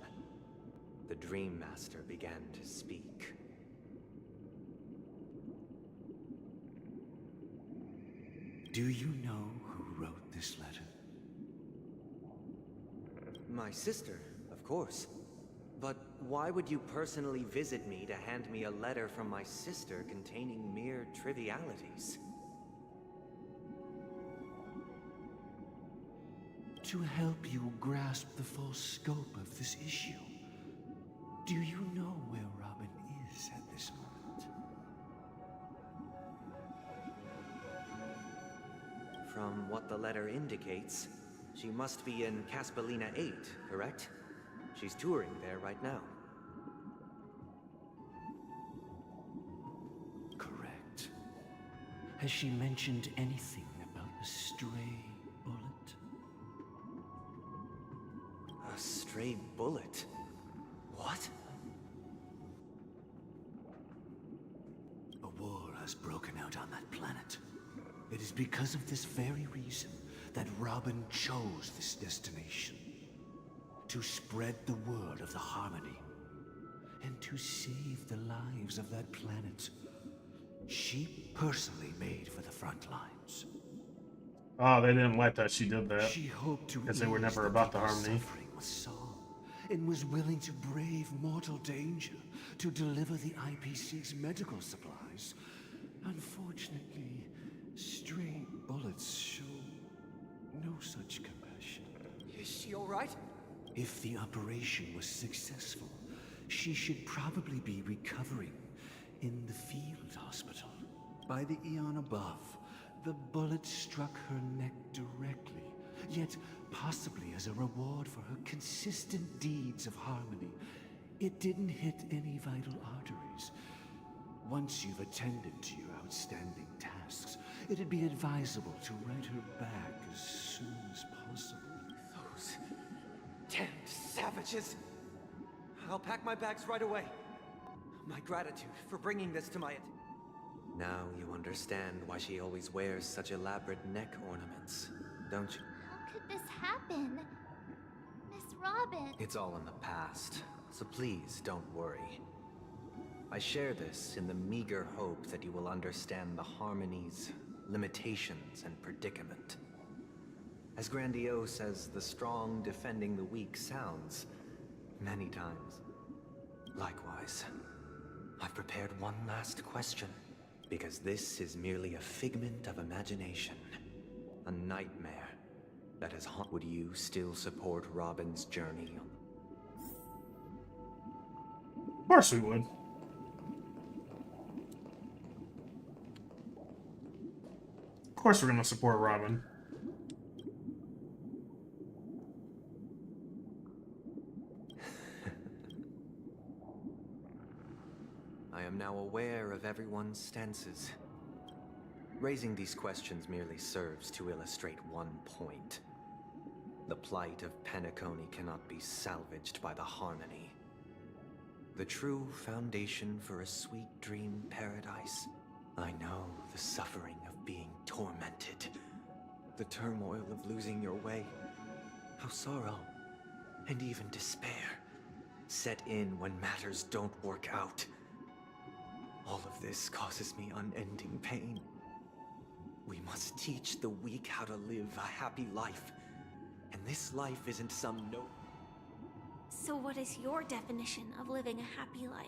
the Dream Master began to speak. Do you know who wrote this letter? My sister, of course. But why would you personally visit me to hand me a letter from my sister containing mere trivialities? To help you grasp the full scope of this issue. Do you know where Robin is at this moment? From what the letter indicates, she must be in Caspelina 8, correct? She's touring there right now. Correct. Has she mentioned anything about a stray bullet? A stray bullet? What? A war has broken out on that planet. It is because of this very reason that Robin chose this destination. To spread the word of the Harmony, and to save the lives of that planet she personally made for the front lines. Oh, they didn't like that she did that. She hoped to because they were ease never the about the people's Harmony. suffering with song, and was willing to brave mortal danger to deliver the IPC's medical supplies. Unfortunately, stray bullets show no such compassion. Is she all right? If the operation was successful, she should probably be recovering in the field hospital. By the eon above, the bullet struck her neck directly, yet possibly as a reward for her consistent deeds of harmony. It didn't hit any vital arteries. Once you've attended to your outstanding tasks, it'd be advisable to write her back as soon as possible. Those damned savages! I'll pack my bags right away. My gratitude for bringing this to my attention. Now you understand why she always wears such elaborate neck ornaments, don't you? How could this happen? Miss Robin. It's all in the past, so please don't worry. I share this in the meager hope that you will understand the Harmony's limitations and predicament. As grandiose as the strong defending the weak sounds, many times. Likewise, I've prepared one last question, because this is merely a figment of imagination, a nightmare that has haunted. Would you still support Robin's journey? Of course we would. Of course we're gonna support Robin. I am now aware of everyone's stances. Raising these questions merely serves to illustrate one point. The plight of Penacony cannot be salvaged by the Harmony. The true foundation for a sweet dream paradise. I know the suffering of being tormented. The turmoil of losing your way. How sorrow, and even despair, set in when matters don't work out. All of this causes me unending pain. We must teach the weak how to live a happy life. And this life isn't some So what is your definition of living a happy life?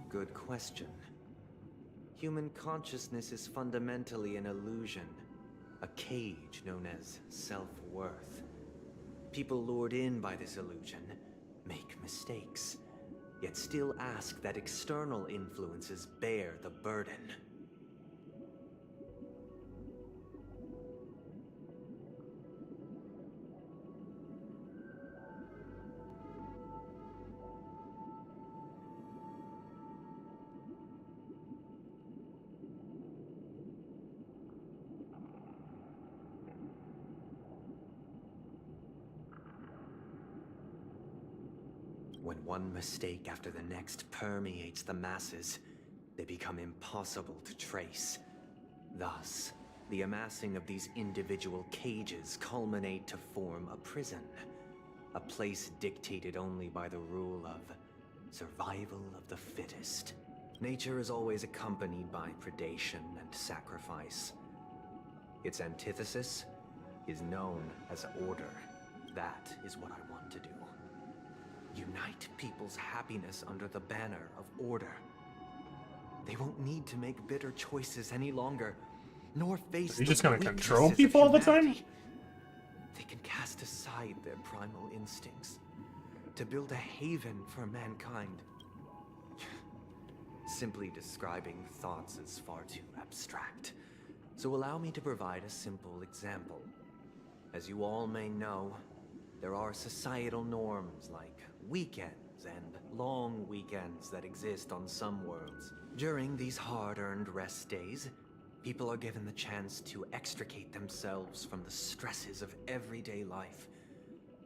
Good question. Human consciousness is fundamentally an illusion, a cage known as self-worth. People lured in by this illusion make mistakes, yet still ask that external influences bear the burden. When one mistake after the next permeates the masses, they become impossible to trace. Thus, the amassing of these individual cages culminate to form a prison. A place dictated only by the rule of survival of the fittest. Nature is always accompanied by predation and sacrifice. Its antithesis is known as order. That is what I want to do. Unite people's happiness under the banner of order. They won't need to make bitter choices any longer, nor face Are you just gonna weaknesses control of people all the time? humanity. They can cast aside their primal instincts to build a haven for mankind. Simply describing thoughts is far too abstract, so allow me to provide a simple example. As you all may know, there are societal norms like weekends and long weekends that exist on some worlds. During these hard-earned rest days, people are given the chance to extricate themselves from the stresses of everyday life,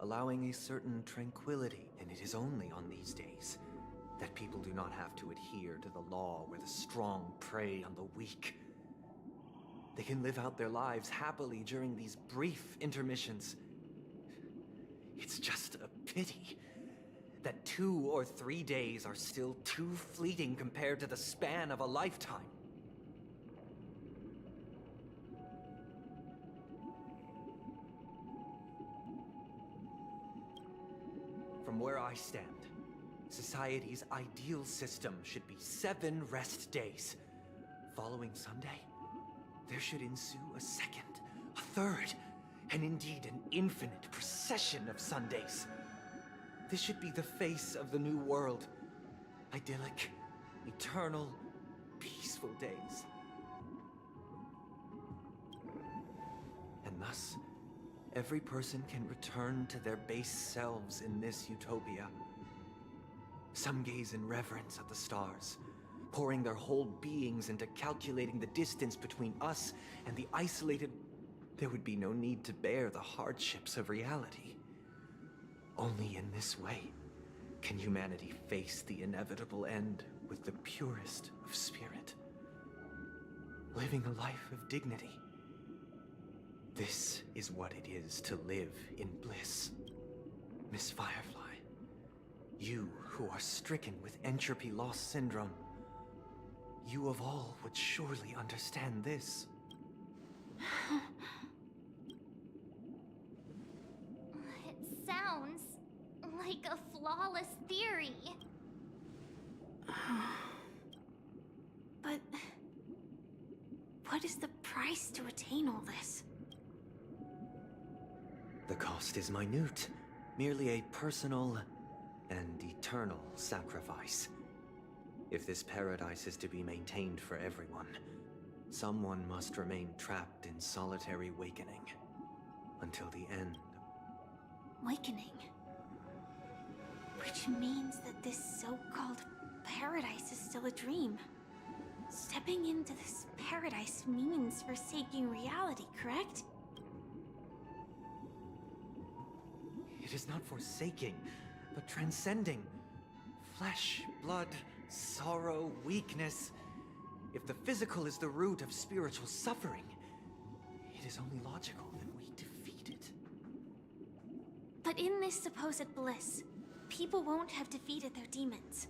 allowing a certain tranquility. And it is only on these days that people do not have to adhere to the law where the strong prey on the weak. They can live out their lives happily during these brief intermissions. It's just a pity that 2 or 3 days are still too fleeting compared to the span of a lifetime. From where I stand, society's ideal system should be 7 rest days. Following Sunday, there should ensue a second, a third, and indeed an infinite procession of Sundays. This should be the face of the new world. Idyllic, eternal, peaceful days. And thus, every person can return to their base selves in this utopia. Some gaze in reverence at the stars, pouring their whole beings into calculating the distance between us and the isolated. There would be no need to bear the hardships of reality. Only in this way can humanity face the inevitable end with the purest of spirit, living a life of dignity. This is what it is to live in bliss. Miss Firefly, you who are stricken with entropy loss syndrome, you of all would surely understand this. It sounds like a flawless theory. But what is the price to attain all this? The cost is minute, merely a personal and eternal sacrifice. If this paradise is to be maintained for everyone, someone must remain trapped in solitary wakening until the end. Wakening. Which means that this so-called paradise is still a dream. Stepping into this paradise means forsaking reality, correct? It is not forsaking, but transcending. Flesh, blood, sorrow, weakness. If the physical is the root of spiritual suffering, it is only logical that we defeat it. But in this supposed bliss, people won't have defeated their demons.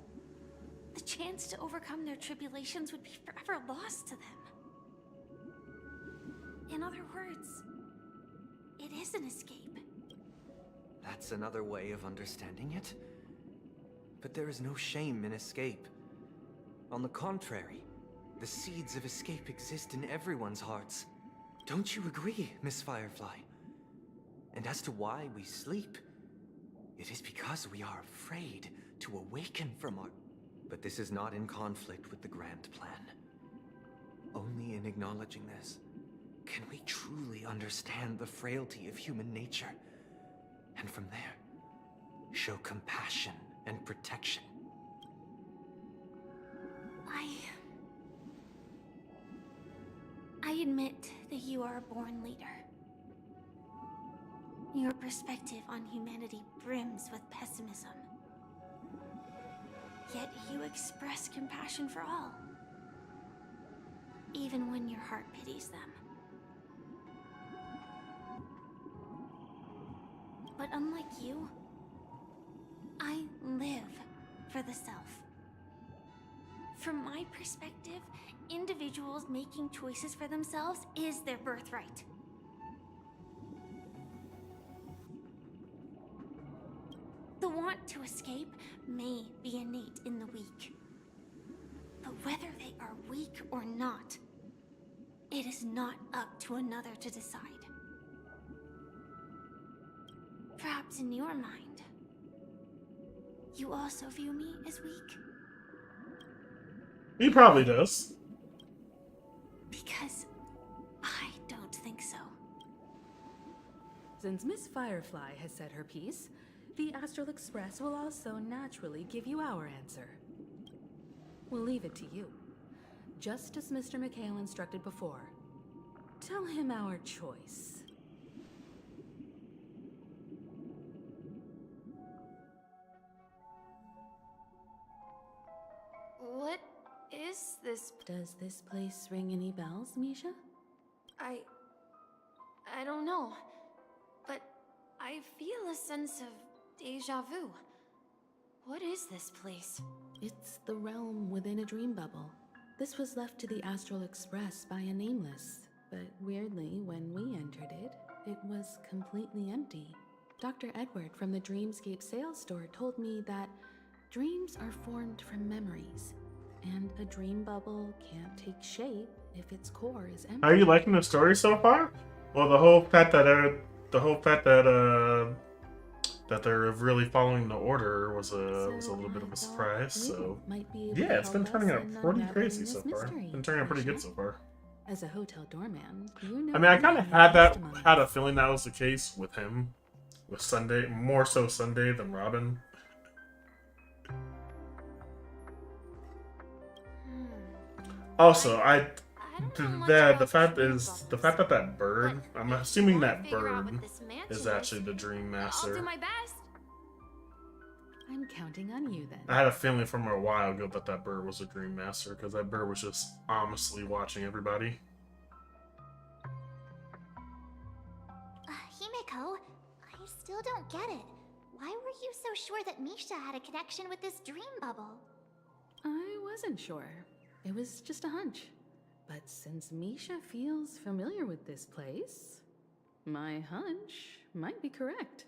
The chance to overcome their tribulations would be forever lost to them. In other words, it is an escape. That's another way of understanding it. But there is no shame in escape. On the contrary, the seeds of escape exist in everyone's hearts. Don't you agree, Miss Firefly? And as to why we sleep, it is because we are afraid to awaken from our... But this is not in conflict with the grand plan. Only in acknowledging this can we truly understand the frailty of human nature, and from there, show compassion and protection. I admit that you are a born leader. Your perspective on humanity brims with pessimism. Yet you express compassion for all, even when your heart pities them. But unlike you, I live for the self. From my perspective, individuals making choices for themselves is their birthright. The want to escape may be innate in the weak. But whether they are weak or not, it is not up to another to decide. Perhaps in your mind, you also view me as weak? He probably does. Because I don't think so. Since Miss Firefly has said her piece, the Astral Express will also naturally give you our answer. We'll leave it to you. Just as Mr. McHale instructed before. Tell him our choice. What is this? Does this place ring any bells, Misha? I don't know, but I feel a sense of deja vu. What is this place? It's the realm within a dream bubble. This was left to the Astral Express by a nameless, but weirdly, when we entered it, it was completely empty. Dr. Edward from the Dreamscape sales store told me that dreams are formed from memories, and a dream bubble can't take shape if its core is empty. Are you liking the story so far? Well, the whole fact that that they're really following the order was a little bit of a surprise. So yeah, it's been turning out pretty crazy so far. Been turning out pretty good so far. As a hotel doorman, you know. I mean, I kind of had a feeling that was the case with him, with Sunday, more so Sunday than Robin. Also, the fact that that bird, I'm assuming that bird is actually the Dream Master. I'll do my best. I'm counting on you then. I had a feeling from a while ago that that bird was a Dream Master, because that bird was just ominously watching everybody. Himeko, I still don't get it. Why were you so sure that Misha had a connection with this dream bubble? I wasn't sure. It was just a hunch. But since Misha feels familiar with this place, my hunch might be correct.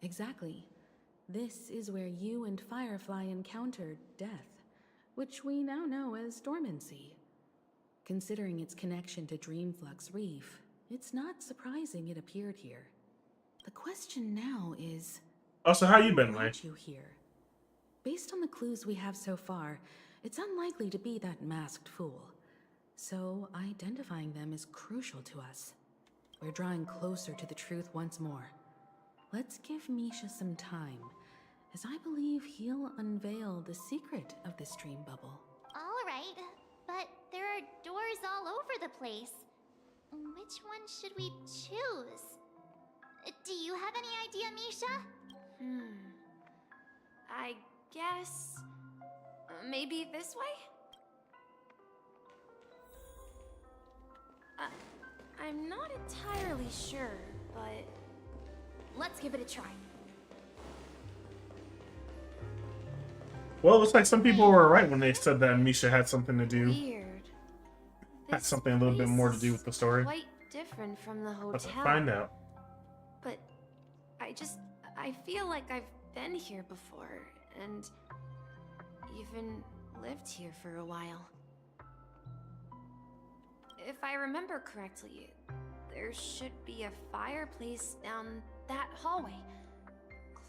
Exactly. This is where you and Firefly encountered death, which we now know as dormancy. Considering its connection to Dreamflux Reef, it's not surprising it appeared here. The question now is... Also, how you been, Lay? You here? Based on the clues we have so far, it's unlikely to be that masked fool. So, identifying them is crucial to us. We're drawing closer to the truth once more. Let's give Misha some time, as I believe he'll unveil the secret of this dream bubble. Alright, but there are doors all over the place. Which one should we choose? Do you have any idea, Misha? I guess... maybe this way? I'm not entirely sure, but... let's give it a try. Well, it looks like some people were right when they said that Misha had something to do. Weird. That's something a little bit more to do with the story. Quite different from the Let's hotel. find out. But I feel like I've been here before and even lived here for a while. If I remember correctly, there should be a fireplace down that hallway.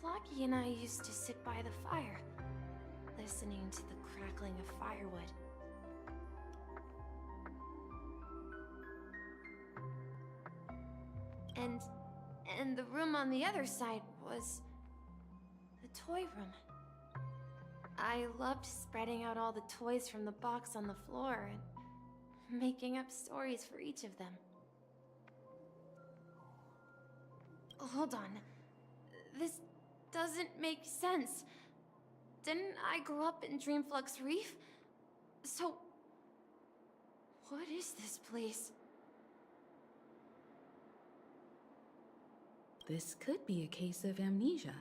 Clocky and I used to sit by the fire, listening to the crackling of firewood. And the room on the other side was the toy room. I loved spreading out all the toys from the box on the floor and making up stories for each of them. Hold on. This doesn't make sense. Didn't I grow up in Dreamflux Reef? So, what is this place? This could be a case of amnesia.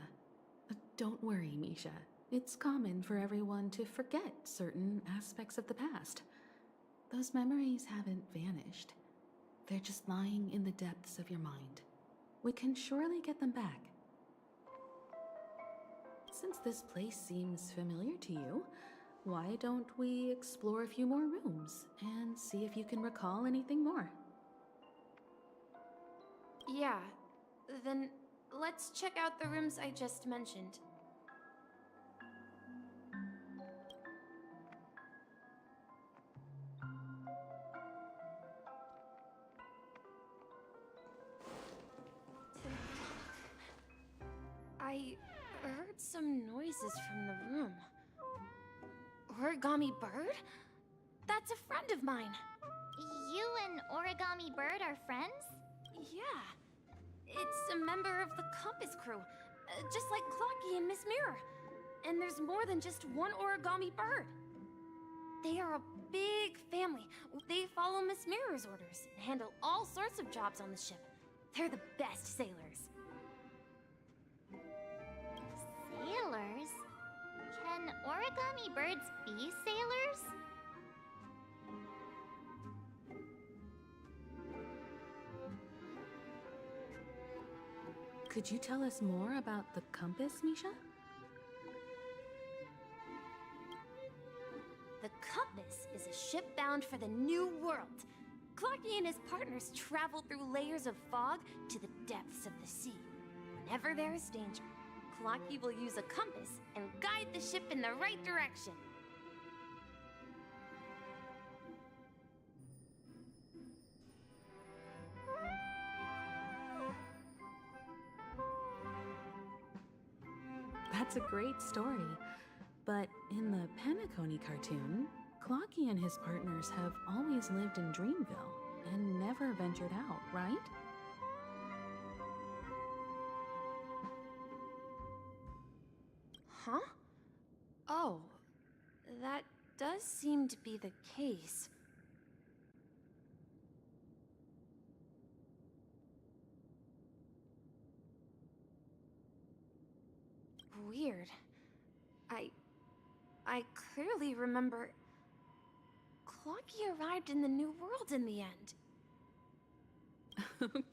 Don't worry, Misha. It's common for everyone to forget certain aspects of the past. Those memories haven't vanished. They're just lying in the depths of your mind. We can surely get them back. Since this place seems familiar to you, why don't we explore a few more rooms and see if you can recall anything more? Yeah, then let's check out the rooms I just mentioned. I heard some noises from the room. Origami Bird? That's a friend of mine. You and Origami Bird are friends? Yeah. It's a member of the Compass crew, just like Clocky and Miss Mirror. And there's more than just one Origami Bird. They are a big family. They follow Miss Mirror's orders and handle all sorts of jobs on the ship. They're the best sailors. Sailors? Can Origami Birds be sailors? Could you tell us more about the compass, Misha? The Compass is a ship bound for the New World. Clocky and his partners travel through layers of fog to the depths of the sea. Whenever there is danger, Clocky will use a compass and guide the ship in the right direction. That's a great story. But in the Penacony cartoon, Clocky and his partners have always lived in Dreamville and never ventured out, right? Huh? Oh, that does seem to be the case. Weird. I clearly remember Clocky arrived in the New World in the end.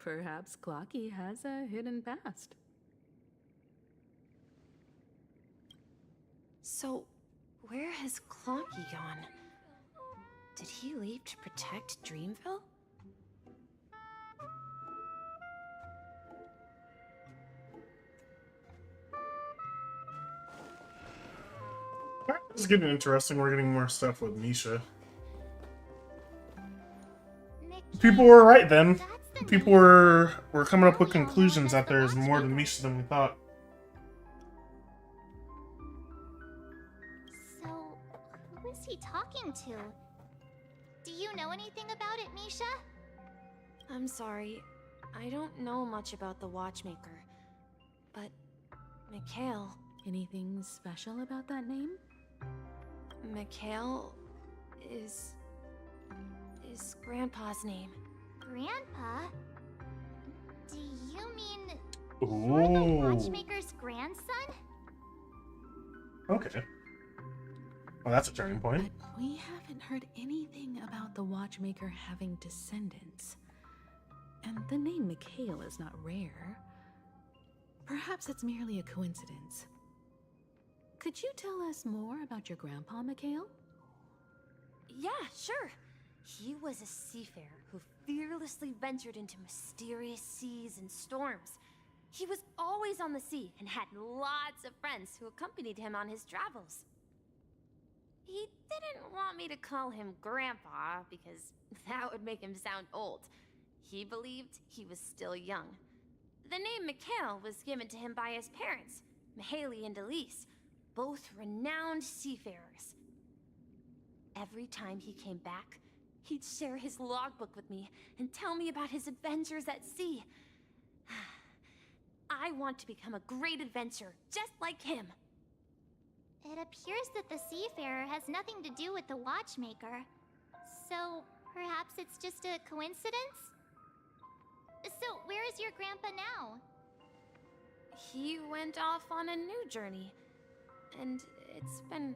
Perhaps Clocky has a hidden past. So, where has Clocky gone? Did he leave to protect Dreamville? It's getting interesting. We're getting more stuff with Misha. People were right then. People were coming up with conclusions that there's more to Misha than we thought. So, who is he talking to? Do you know anything about it, Misha? I'm sorry. I don't know much about the Watchmaker. But, Mikhail... Anything special about that name? Mikhail is Grandpa's name. Grandpa? Do you mean you're the Watchmaker's grandson? Okay. Well, that's a turning point. But we haven't haven't heard anything about the Watchmaker having descendants. And the name Mikhail is not rare. Perhaps it's merely a coincidence. Could you tell us more about your grandpa, Mikhail? Yeah, sure. He was a seafarer who fearlessly ventured into mysterious seas and storms. He was always on the sea and had lots of friends who accompanied him on his travels. He didn't want me to call him Grandpa because that would make him sound old. He believed he was still young. The name Mikhail was given to him by his parents, Mihaly and Elise, both renowned seafarers. Every time he came back, he'd share his logbook with me and tell me about his adventures at sea. I want to become a great adventurer, just like him. It appears that the seafarer has nothing to do with the Watchmaker. So, perhaps it's just a coincidence? So, where is your grandpa now? He went off on a new journey, and it's been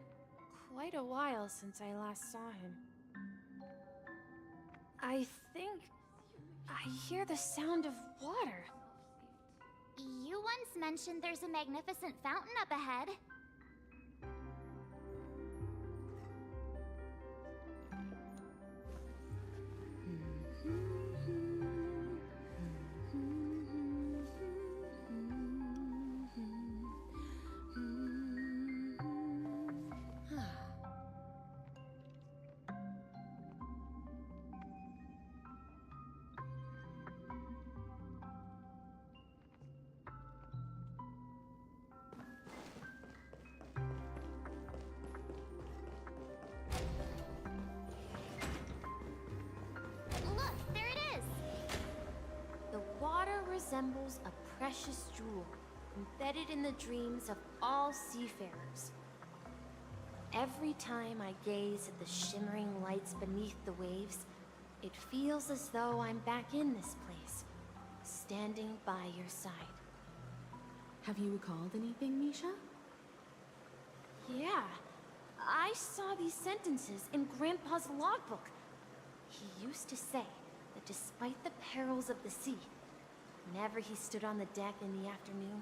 quite a while since I last saw him. I think I hear the sound of water. You once mentioned there's a magnificent fountain up ahead. Resembles a precious jewel embedded in the dreams of all seafarers. Every time I gaze at the shimmering lights beneath the waves, it feels as though I'm back in this place, standing by your side. Have you recalled anything, Misha? Yeah, I saw these sentences in Grandpa's logbook. He used to say that despite the perils of the sea, whenever he stood on the deck in the afternoon,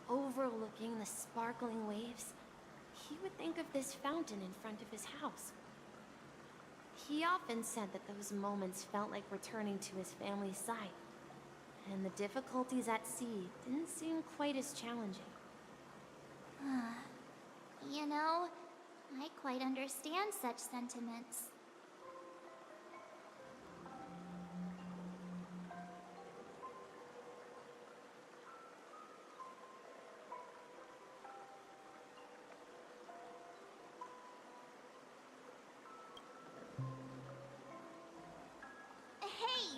overlooking the sparkling waves, he would think of this fountain in front of his house. He often said that those moments felt like returning to his family's side, and the difficulties at sea didn't seem quite as challenging. You know, I quite understand such sentiments.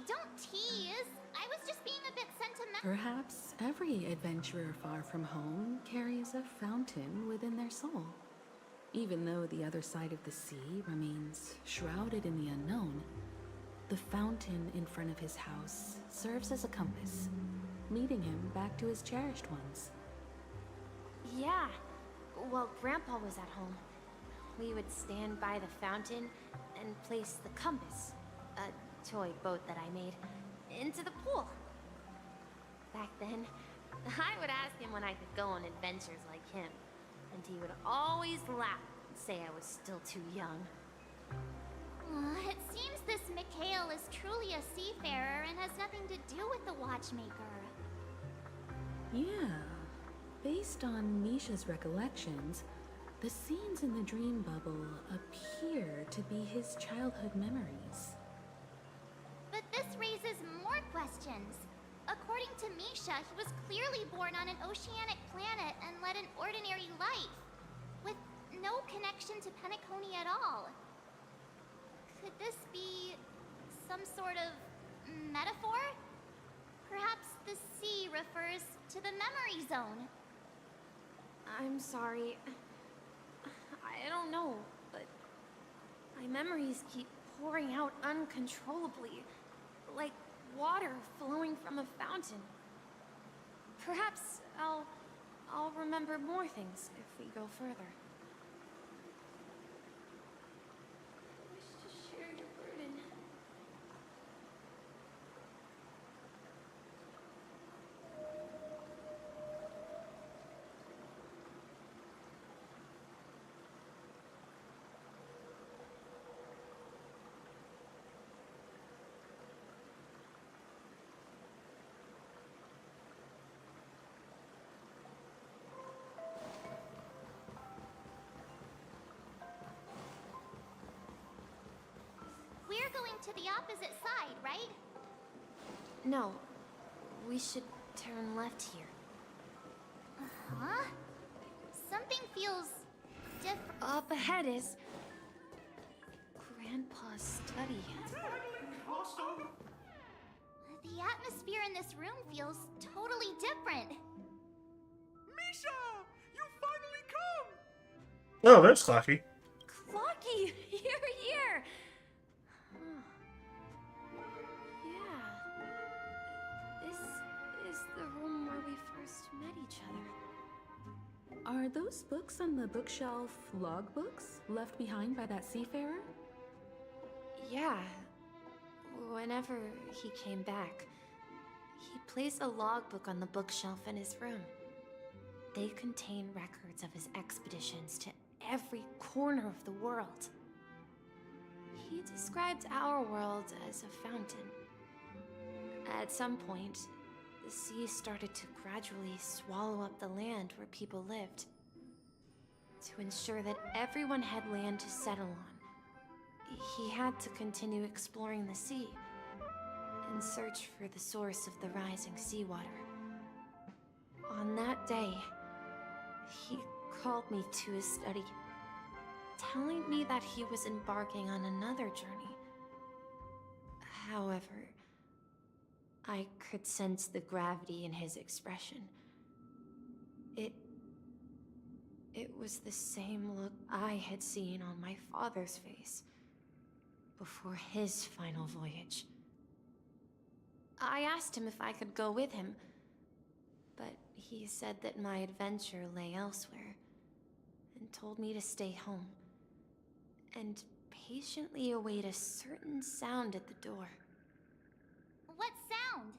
Don't tease. I was just being a bit sentimental. Perhaps every adventurer far from home carries a fountain within their soul. Even though the other side of the sea remains shrouded in the unknown, the fountain in front of his house serves as a compass, leading him back to his cherished ones. Yeah, while Grandpa was at home, we would stand by the fountain and place the compass, a toy boat that I made, into the pool. Back then, I would ask him when I could go on adventures like him, and he would always laugh and say I was still too young. It seems this Mikhail is truly a seafarer and has nothing to do with the Watchmaker. Yeah. Based on Misha's recollections, the scenes in the dream bubble appear to be his childhood memories. But this raises more questions. According to Misha, he was clearly born on an oceanic planet and led an ordinary life, with no connection to Penacony at all. Could this be some sort of metaphor? Perhaps the sea refers to the memory zone. I'm sorry. I don't know, but my memories keep pouring out uncontrollably, like water flowing from a fountain. Perhaps I'll remember more things if we go further. to the opposite side, right? No, we should turn left here. Huh? Something feels different. Up ahead is Grandpa's study. The atmosphere in this room feels totally different. Misha! You finally come! Oh, there's Clocky. Clocky, you're here! Huh. Yeah. This is the room where we first met each other. Are those books on the bookshelf logbooks left behind by that seafarer? Yeah. Whenever he came back, he placed a logbook on the bookshelf in his room. They contain records of his expeditions to every corner of the world. He described our world as a fountain. At some point, the sea started to gradually swallow up the land where people lived. To ensure that everyone had land to settle on, he had to continue exploring the sea in search for the source of the rising seawater. On that day, he called me to his study, telling me that he was embarking on another journey. However, I could sense the gravity in his expression. It was the same look I had seen on my father's face before his final voyage. I asked him if I could go with him, but he said that my adventure lay elsewhere, and told me to stay home, and patiently await a certain sound at the door. What sound?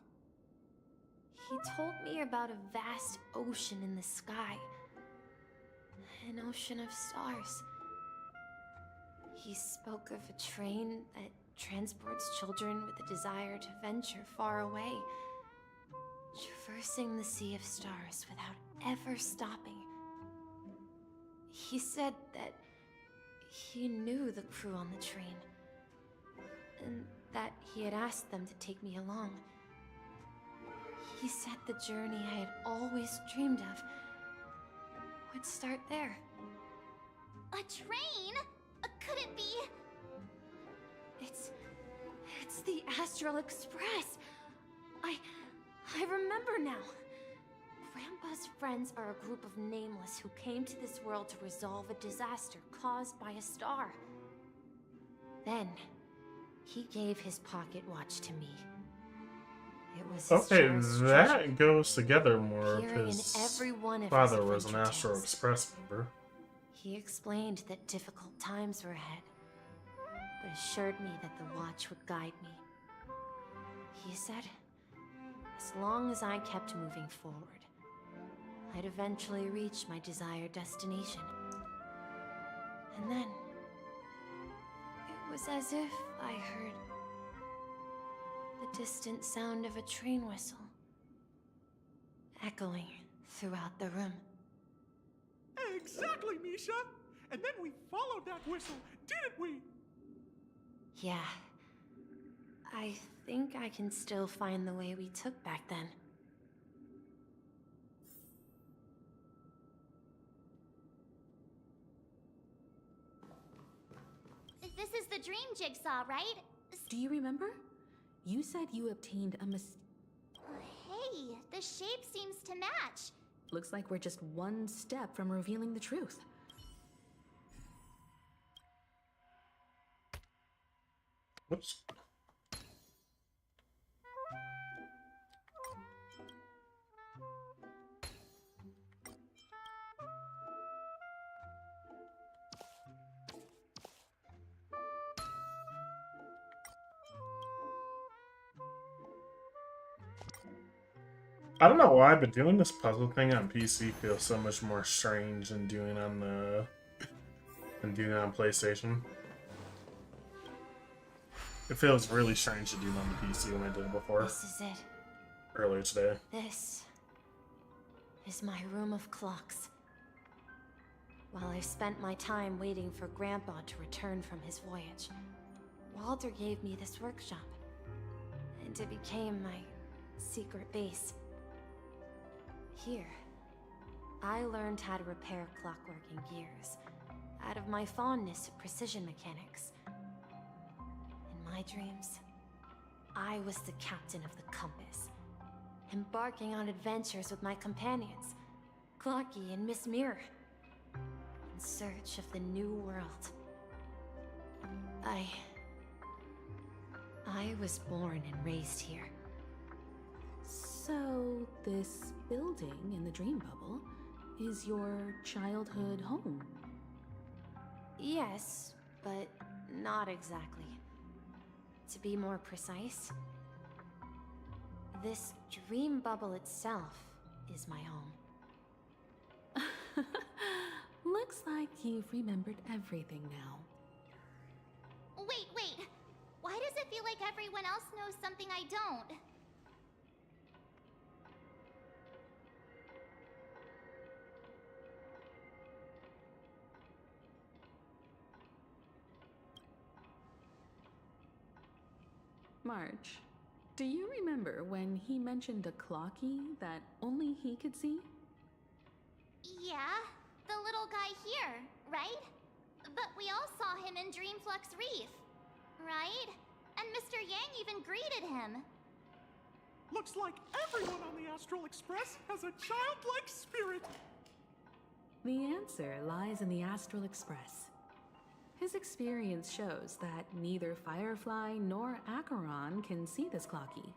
He told me about a vast ocean in the sky, an ocean of stars. He spoke of a train that transports children with a desire to venture far away, traversing the sea of stars without ever stopping. He said that he knew the crew on the train, and that he had asked them to take me along. He said the journey I had always dreamed of would start there. A train? Could it be? It's the Astral Express. I remember now. Grandpa's friends are a group of nameless who came to this world to resolve a disaster caused by a star. Then, he gave his pocket watch to me. It was his Okay, cherished that treasure, goes together more appearing in because every one of his father was an adventure Astral tales. Express member. He explained that difficult times were ahead, but assured me that the watch would guide me. He said, as long as I kept moving forward, I'd eventually reach my desired destination. And then, it was as if I heard the distant sound of a train whistle, echoing throughout the room. Exactly, Misha! And then we followed that whistle, didn't we? Yeah. I think I can still find the way we took back then. This is the dream jigsaw, right? Do you remember? You said you obtained a Hey, the shape seems to match. Looks like we're just one step from revealing the truth. Whoops. I don't know why, but doing this puzzle thing on PC feels so much more strange than doing on PlayStation. It feels really strange to do it on the PC when I did it before. This is it. Earlier today. This is my room of clocks. While I spent my time waiting for Grandpa to return from his voyage, Walter gave me this workshop, and it became my secret base. Here, I learned how to repair clockwork and gears out of my fondness of precision mechanics. In my dreams, I was the captain of the compass, embarking on adventures with my companions, Clocky and Miss Mirror, in search of the new world. I was born and raised here. So, this building in the dream bubble is your childhood home? Yes, but not exactly. To be more precise, this dream bubble itself is my home. Looks like you've remembered everything now. Wait. Why does it feel like everyone else knows something I don't? March, do you remember when he mentioned a Clocky that only he could see? Yeah, the little guy here, right? But we all saw him in Dreamflux Reef, right? And Mr. Yang even greeted him. Looks like everyone on the Astral Express has a childlike spirit. The answer lies in the Astral Express. His experience shows that neither Firefly nor Acheron can see this Clocky.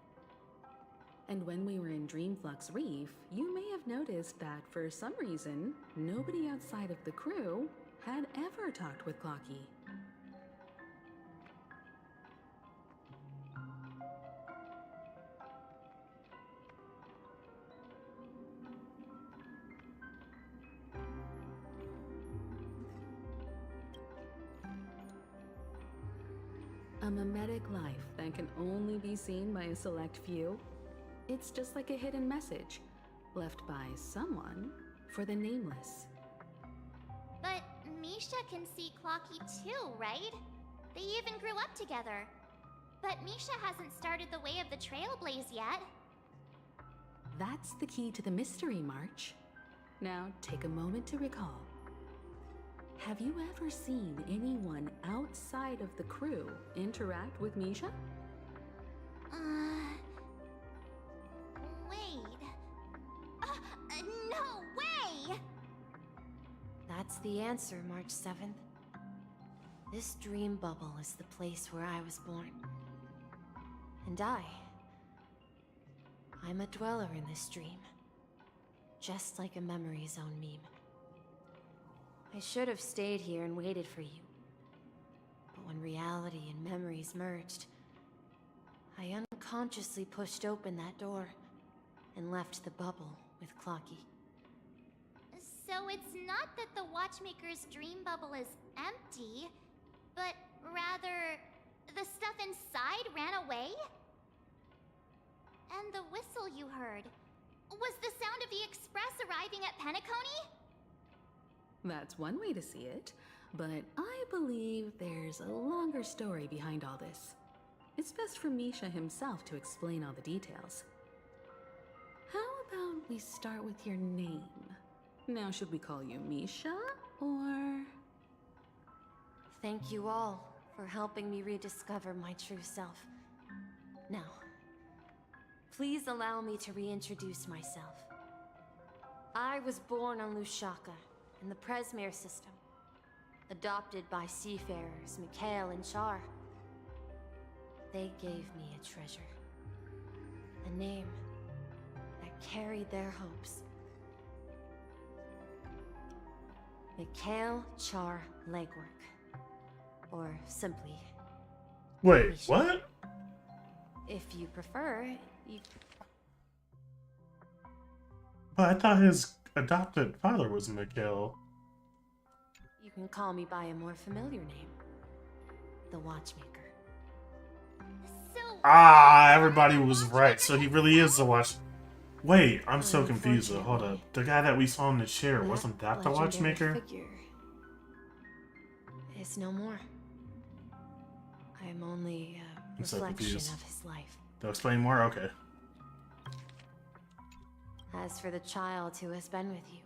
And when we were in Dreamflux Reef, you may have noticed that for some reason, nobody outside of the crew had ever talked with Clocky. A mimetic life that can only be seen by a select few. It's just like a hidden message left by someone for the nameless. But Misha can see Clocky too, right? They even grew up together. But Misha hasn't started the way of the Trailblaze yet. That's the key to the mystery, March. Now take a moment to recall. Have you ever seen anyone outside of the crew interact with Misha? Wait. No way! That's the answer, March 7th. This dream bubble is the place where I was born. And I'm a dweller in this dream. Just like a Memory Zone meme. I should have stayed here and waited for you. But when reality and memories merged, I unconsciously pushed open that door and left the bubble with Clocky. So it's not that the Watchmaker's dream bubble is empty, but rather the stuff inside ran away? And the whistle you heard, was the sound of the Express arriving at Penacony? That's one way to see it, but I believe there's a longer story behind all this. It's best for Misha himself to explain all the details. How about we start with your name? Now, should we call you Misha, or...? Thank you all for helping me rediscover my true self. Now, please allow me to reintroduce myself. I was born on Lushaka, in the Presmere system, adopted by seafarers Mikhail and Char. They gave me a treasure, a name that carried their hopes. Mikhail Char Legwork, or simply... Wait, Misha. what? If you prefer, you... But I thought his adopted father was Mikhail. You can call me by a more familiar name. The Watchmaker. Everybody was right. So he really is the Watch... Wait, I'm so confused. Hold up. The guy that we saw in the chair, wasn't that the Watchmaker? Figure is no more. I'm only a I'm so reflection confused. of his life. They'll explain more? Okay. As for the child who has been with you,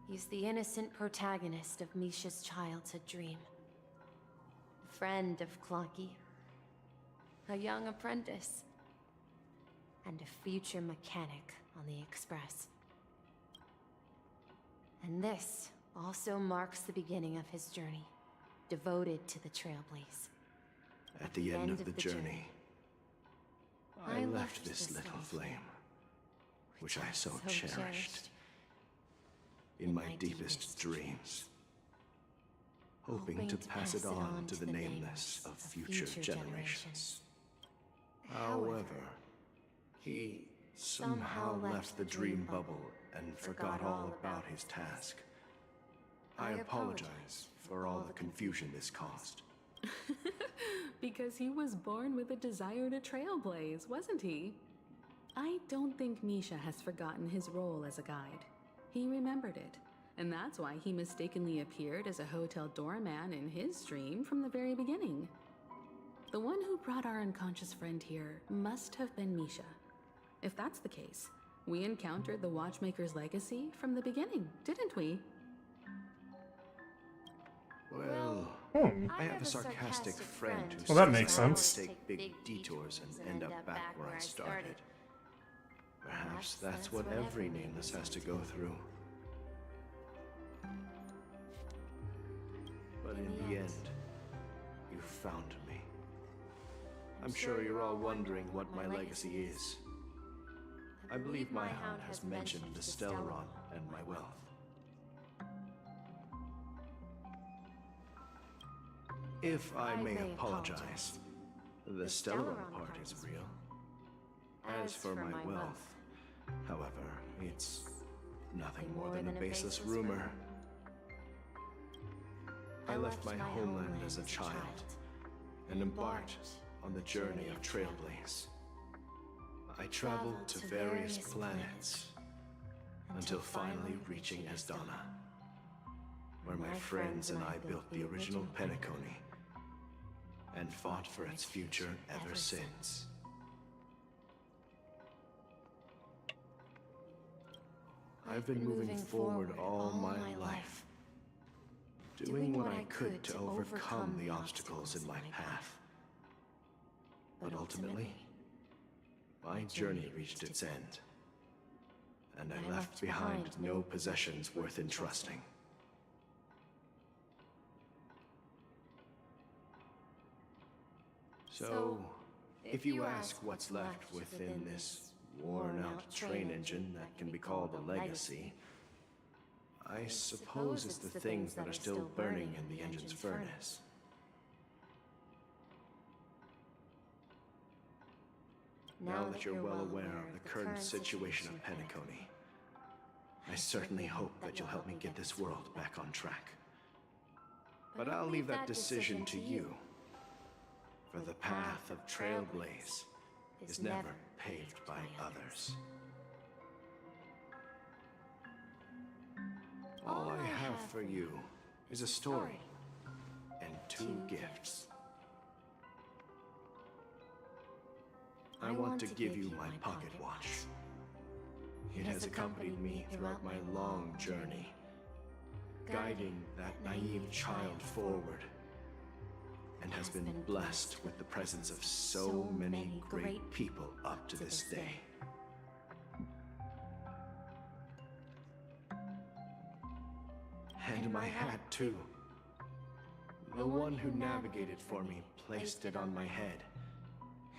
he's the innocent protagonist of Misha's childhood dream. A friend of Clocky, a young apprentice, and a future mechanic on the Express. And this also marks the beginning of his journey, devoted to the Trailblaze. At the end of the journey, I left this little flame, which I so cherished, in my deepest dreams, hoping to pass it on to the nameless of future generations. However, he somehow left the dream bubble and forgot all about his task. I apologize for all the confusion this caused. Because he was born with a desire to trailblaze, wasn't he? I don't think Misha has forgotten his role as a guide. He remembered it, and that's why he mistakenly appeared as a hotel doorman in his dream from the very beginning. The one who brought our unconscious friend here must have been Misha. If that's the case, we encountered the Watchmaker's legacy from the beginning, didn't we? Well, I have a sarcastic friend who Well, that says makes I always sense. take big detours and end up back where I started. Perhaps that's what every nameless has to go through. But in the end, you found me. I'm sure you're all wondering what my legacy is. I believe my hound has mentioned the Stellaron and my wealth. If I may apologize, the Stellaron part is real. As for my wealth, however, it's nothing more than a baseless rumor. I left my homeland as a child and embarked on the journey of Trailblaze. I traveled to various planets until finally reaching Asdana, where my friends and I built the original Penacony and fought for its future ever since. I've been moving forward all my life, doing what I could to overcome the obstacles in my path. But ultimately, my journey reached its end, and I left behind no possessions worth entrusting. So, if you ask what's left within this worn-out train engine that can be called a legacy, I suppose it's the things that are still burning in the engine's furnace. Now that you're well aware of the current situation of Penacony, I certainly hope that you'll help me get this world back on track. But I'll leave that decision to you, for the path of Trailblaze is never paved by others. All I have for you is a story and 2 gifts. I want to give you my pocket watch. It has accompanied me throughout my long journey, guiding that naive child forward, and has been blessed with the presence of so many great people up to this day. And my hat, too. The one who navigated for me placed it on my head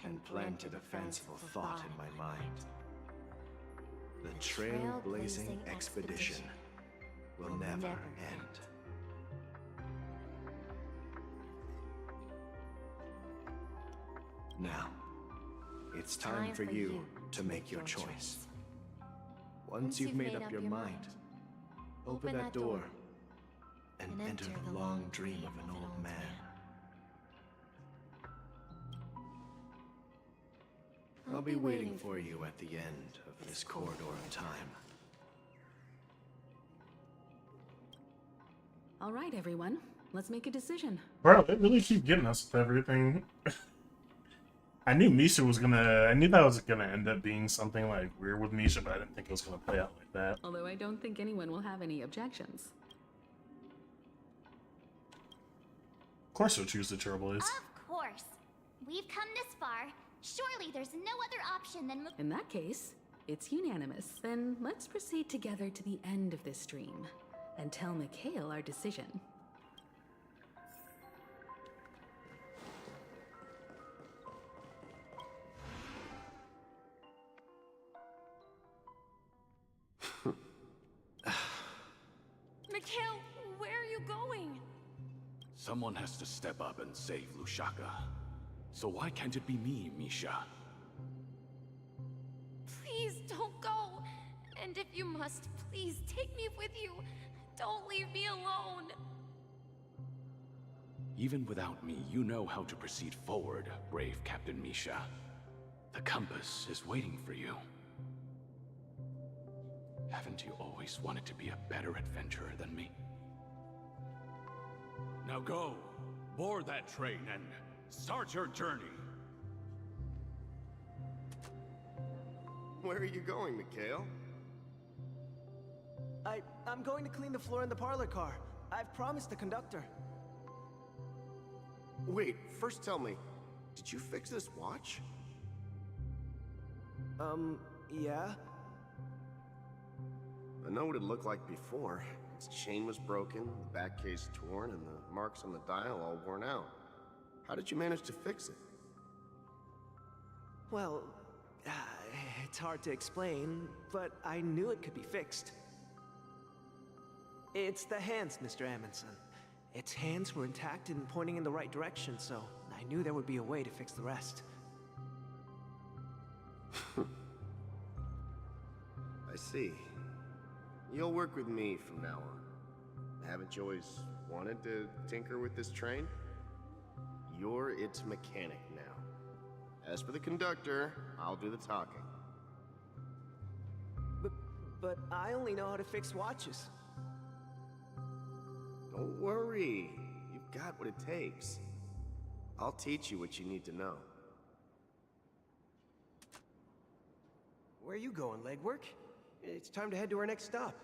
and planted a fanciful thought in my mind. The trailblazing expedition will never end. Now, it's time for you to make your choice. Once you've made up your mind, open that door and enter the long dream of an old man. I'll be waiting for you at the end of this corridor of time. All right, everyone. let's make a decision. Bro, they really keep getting us with everything. I knew Misha was gonna. I knew that was gonna end up being something like weird with Misha, but I didn't think it was gonna play out like that. Although I don't think anyone will have any objections. Of course, we'll choose the Trailblaze. Of course. We've come this far. Surely there's no other option than. In that case, it's unanimous. Then let's proceed together to the end of this dream and tell Mikhail our decision. Mikhail, where are you going? Someone has to step up and save Lushaka. So why can't it be me, Misha? Please don't go. And if you must, please take me with you. Don't leave me alone. Even without me, you know how to proceed forward, brave Captain Misha. The compass is waiting for you. Haven't you always wanted to be a better adventurer than me? Now go, board that train and start your journey. Where are you going, Mikhail? I'm going to clean the floor in the parlor car. I've promised the conductor. Wait, first tell me, did you fix this watch? Yeah? I know what it looked like before. Its chain was broken, the back case torn, and the marks on the dial all worn out. How did you manage to fix it? Well, it's hard to explain, but I knew it could be fixed. It's the hands, Mr. Amundsen. Its hands were intact and pointing in the right direction, so I knew there would be a way to fix the rest. I see. You'll work with me from now on. Haven't you always wanted to tinker with this train? You're its mechanic now. As for the conductor, I'll do the talking. But I only know how to fix watches. Don't worry. You've got what it takes. I'll teach you what you need to know. Where are you going, legwork? It's time to head to our next stop.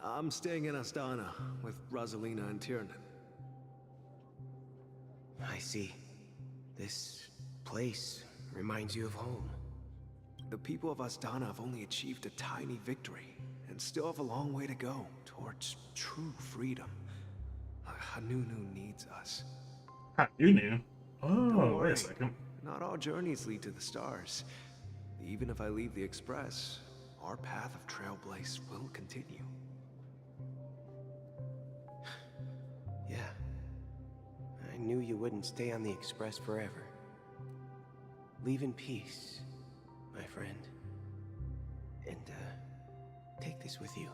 I'm staying in Astana with Rosalina and Tiernan. I see. This place reminds you of home. The people of Astana have only achieved a tiny victory, and still have a long way to go towards true freedom. Hanunu needs us. Hanunu? Don't Oh, wait worry. a second. Not all journeys lead to the stars. Even if I leave the Express, our path of Trailblaze will continue. Yeah. I knew you wouldn't stay on the Express forever. Leave in peace, my friend. And, take this with you.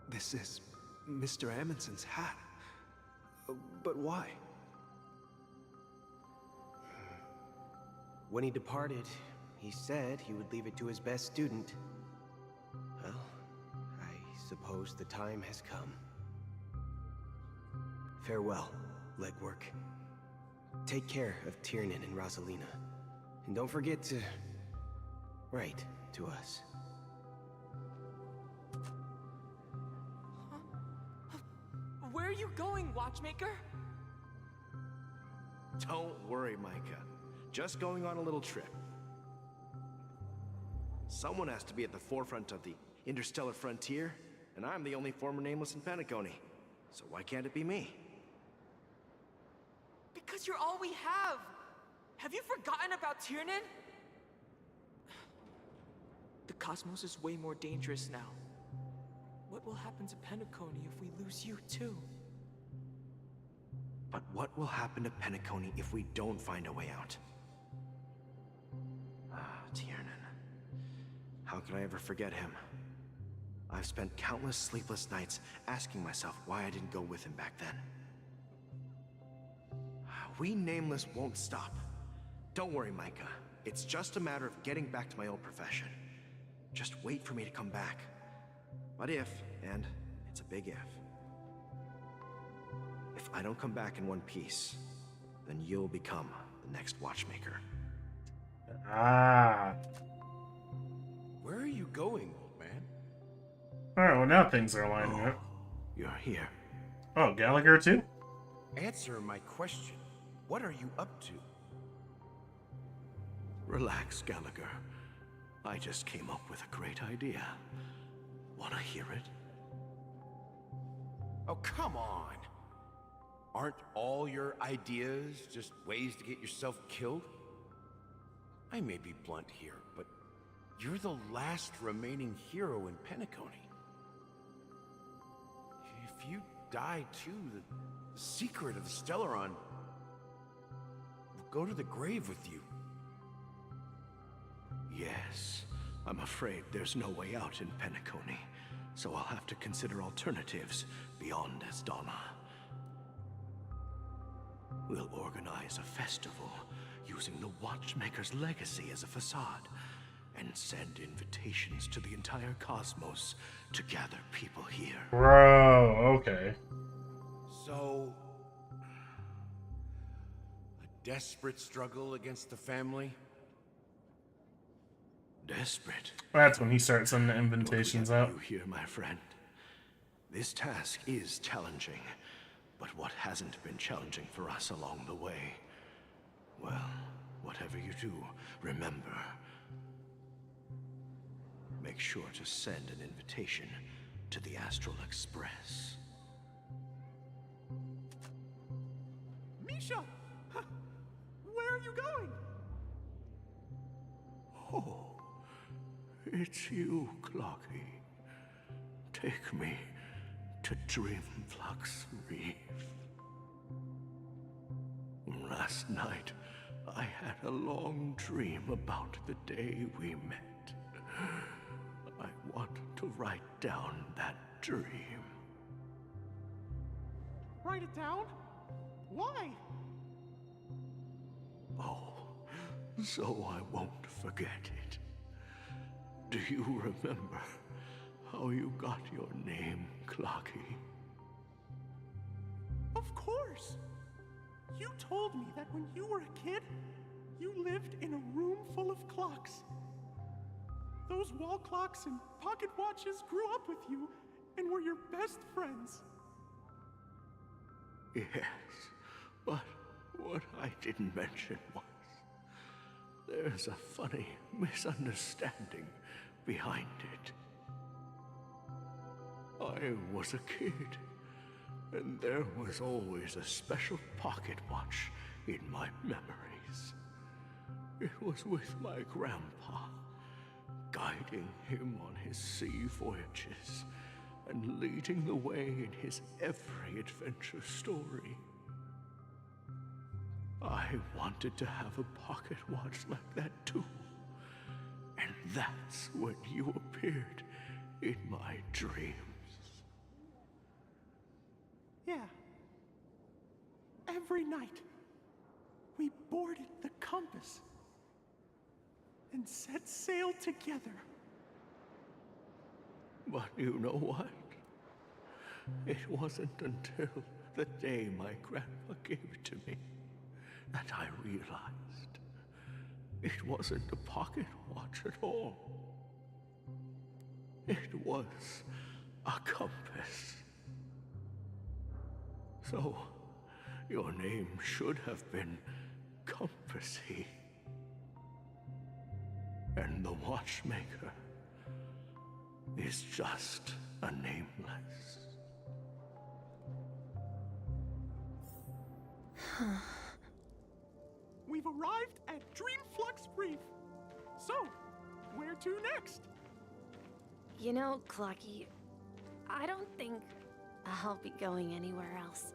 This is Mr. Amundsen's hat. But why? When he departed, he said he would leave it to his best student. Well, I suppose the time has come. Farewell, legwork. Take care of Tiernan and Rosalina. And don't forget to write to us. Where are you going, watchmaker? Don't worry, Micah. Just going on a little trip. Someone has to be at the forefront of the interstellar frontier, and I'm the only former Nameless in Penacony. So why can't it be me? Because you're all we have! Have you forgotten about Tiernan? The cosmos is way more dangerous now. What will happen to Penacony if we lose you too? But what will happen to Penacony if we don't find a way out? Tiernan. How could I ever forget him? I've spent countless sleepless nights asking myself why I didn't go with him back then. We Nameless won't stop. Don't worry, Micah. It's just a matter of getting back to my old profession. Just wait for me to come back. But if, and it's a big if I don't come back in one piece, then you'll become the next Watchmaker. Ah. Where are you going, old man? Alright, well now things are lining up. You're here. Oh, Gallagher too? Answer my question. What are you up to? Relax, Gallagher. I just came up with a great idea. Wanna hear it? Oh, come on. Aren't all your ideas just ways to get yourself killed? I may be blunt here, but you're the last remaining hero in Penacony. If you die too, the secret of the Stellaron will go to the grave with you. Yes. I'm afraid there's no way out in Penacony, so I'll have to consider alternatives beyond Asdana. We'll organize a festival using the Watchmaker's legacy as a facade, and send invitations to the entire cosmos to gather people here. Bro, okay. So, a desperate struggle against the family? Desperate. That's when he starts sending the invitations out. You hear, my friend? This task is challenging, but what hasn't been challenging for us along the way? Well, whatever you do, remember, make sure to send an invitation to the Astral Express. Misha! Where are you going? Oh, it's you, Clocky. Take me to Dreamflux Reef. Last night, I had a long dream about the day we met. I want to write down that dream. Write it down? Why? Oh, so I won't forget it. Do you remember how you got your name, Clocky? Of course! You told me that when you were a kid, you lived in a room full of clocks. Those wall clocks and pocket watches grew up with you and were your best friends. Yes, but what I didn't mention was there's a funny misunderstanding behind it. I was a kid, and there was always a special pocket watch in my memories. It was with my grandpa, guiding him on his sea voyages and leading the way in his every adventure story. I wanted to have a pocket watch like that too. And that's when you appeared in my dreams. Yeah. Every night, we boarded the Compass and set sail together. But you know what? It wasn't until the day my grandpa gave it to me that I realized it wasn't a pocket watch at all. It was a compass. So, your name should have been Compassy. And the Watchmaker is just a nameless. We've arrived at Dreamflux Reef. So, where to next? You know, Clocky, I don't think I'll be going anywhere else.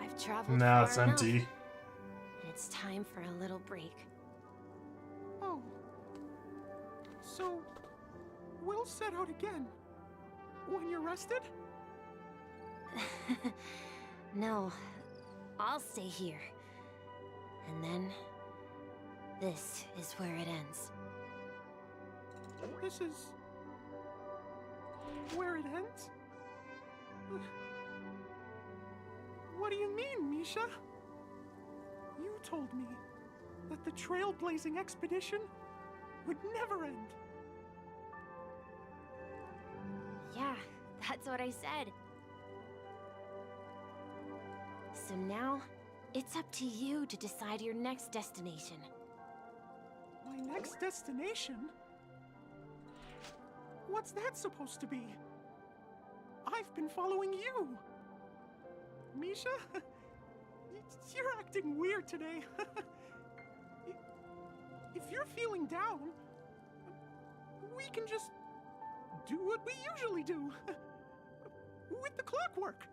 I've traveled Now far it's enough. empty. It's time for a little break. Oh. So, we'll set out again. When you're rested? No, I'll stay here. And then, this is where it ends. This is... where it ends? What do you mean, Misha? You told me that the trailblazing expedition would never end. Yeah, that's what I said. So now, it's up to you to decide your next destination. My next destination? What's that supposed to be? I've been following you. Misha? You're acting weird today. If you're feeling down, we can just do what we usually do. With the clockwork.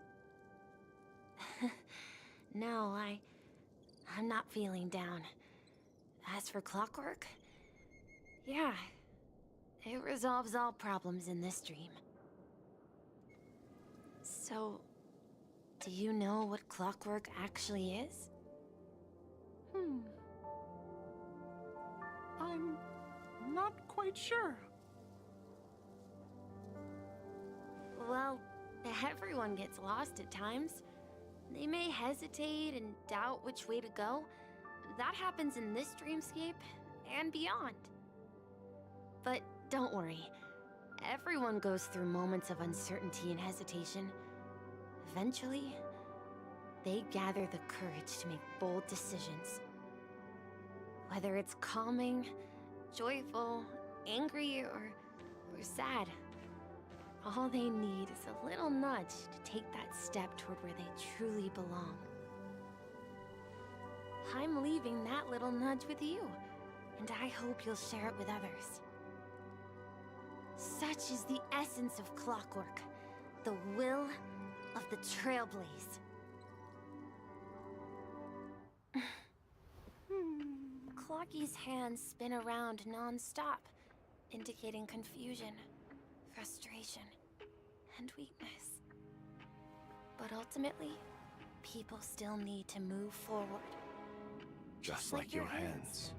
No, I'm not feeling down. As for clockwork, yeah, it resolves all problems in this dream. So, do you know what clockwork actually is? I'm not quite sure. Well, everyone gets lost at times. They may hesitate and doubt which way to go. That happens in this dreamscape and beyond. But don't worry. Everyone goes through moments of uncertainty and hesitation. Eventually, they gather the courage to make bold decisions. Whether it's calming, joyful, angry, or sad, all they need is a little nudge to take that step toward where they truly belong. I'm leaving that little nudge with you, and I hope you'll share it with others. Such is the essence of clockwork, the will of the Trailblaze. Clocky's hands spin around non-stop, indicating confusion, frustration, and weakness. But ultimately, people still need to move forward. Just like your hands,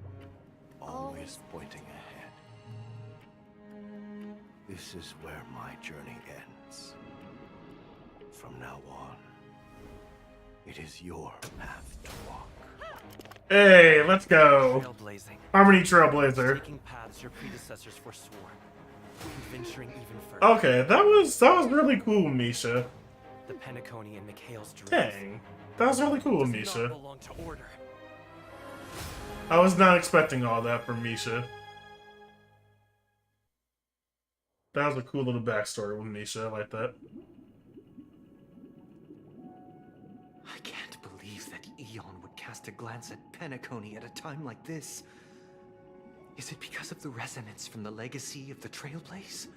always pointing ahead. This is where my journey ends. From now on, it is your path to walk. Hey, let's go. Trailblazing. Harmony Trailblazer. Taking paths your predecessors forswore. And venturing even further. Okay, that was really cool, Misha. The Penacony and Mikhail's dreams. Dang, that was really cool, Does Misha. not belong to order. I was not expecting all that from Misha. That was a cool little backstory with Misha. I like that. I can't believe that Eon would cast a glance at Penacony at a time like this. Is it because of the resonance from the legacy of the Trailblaze?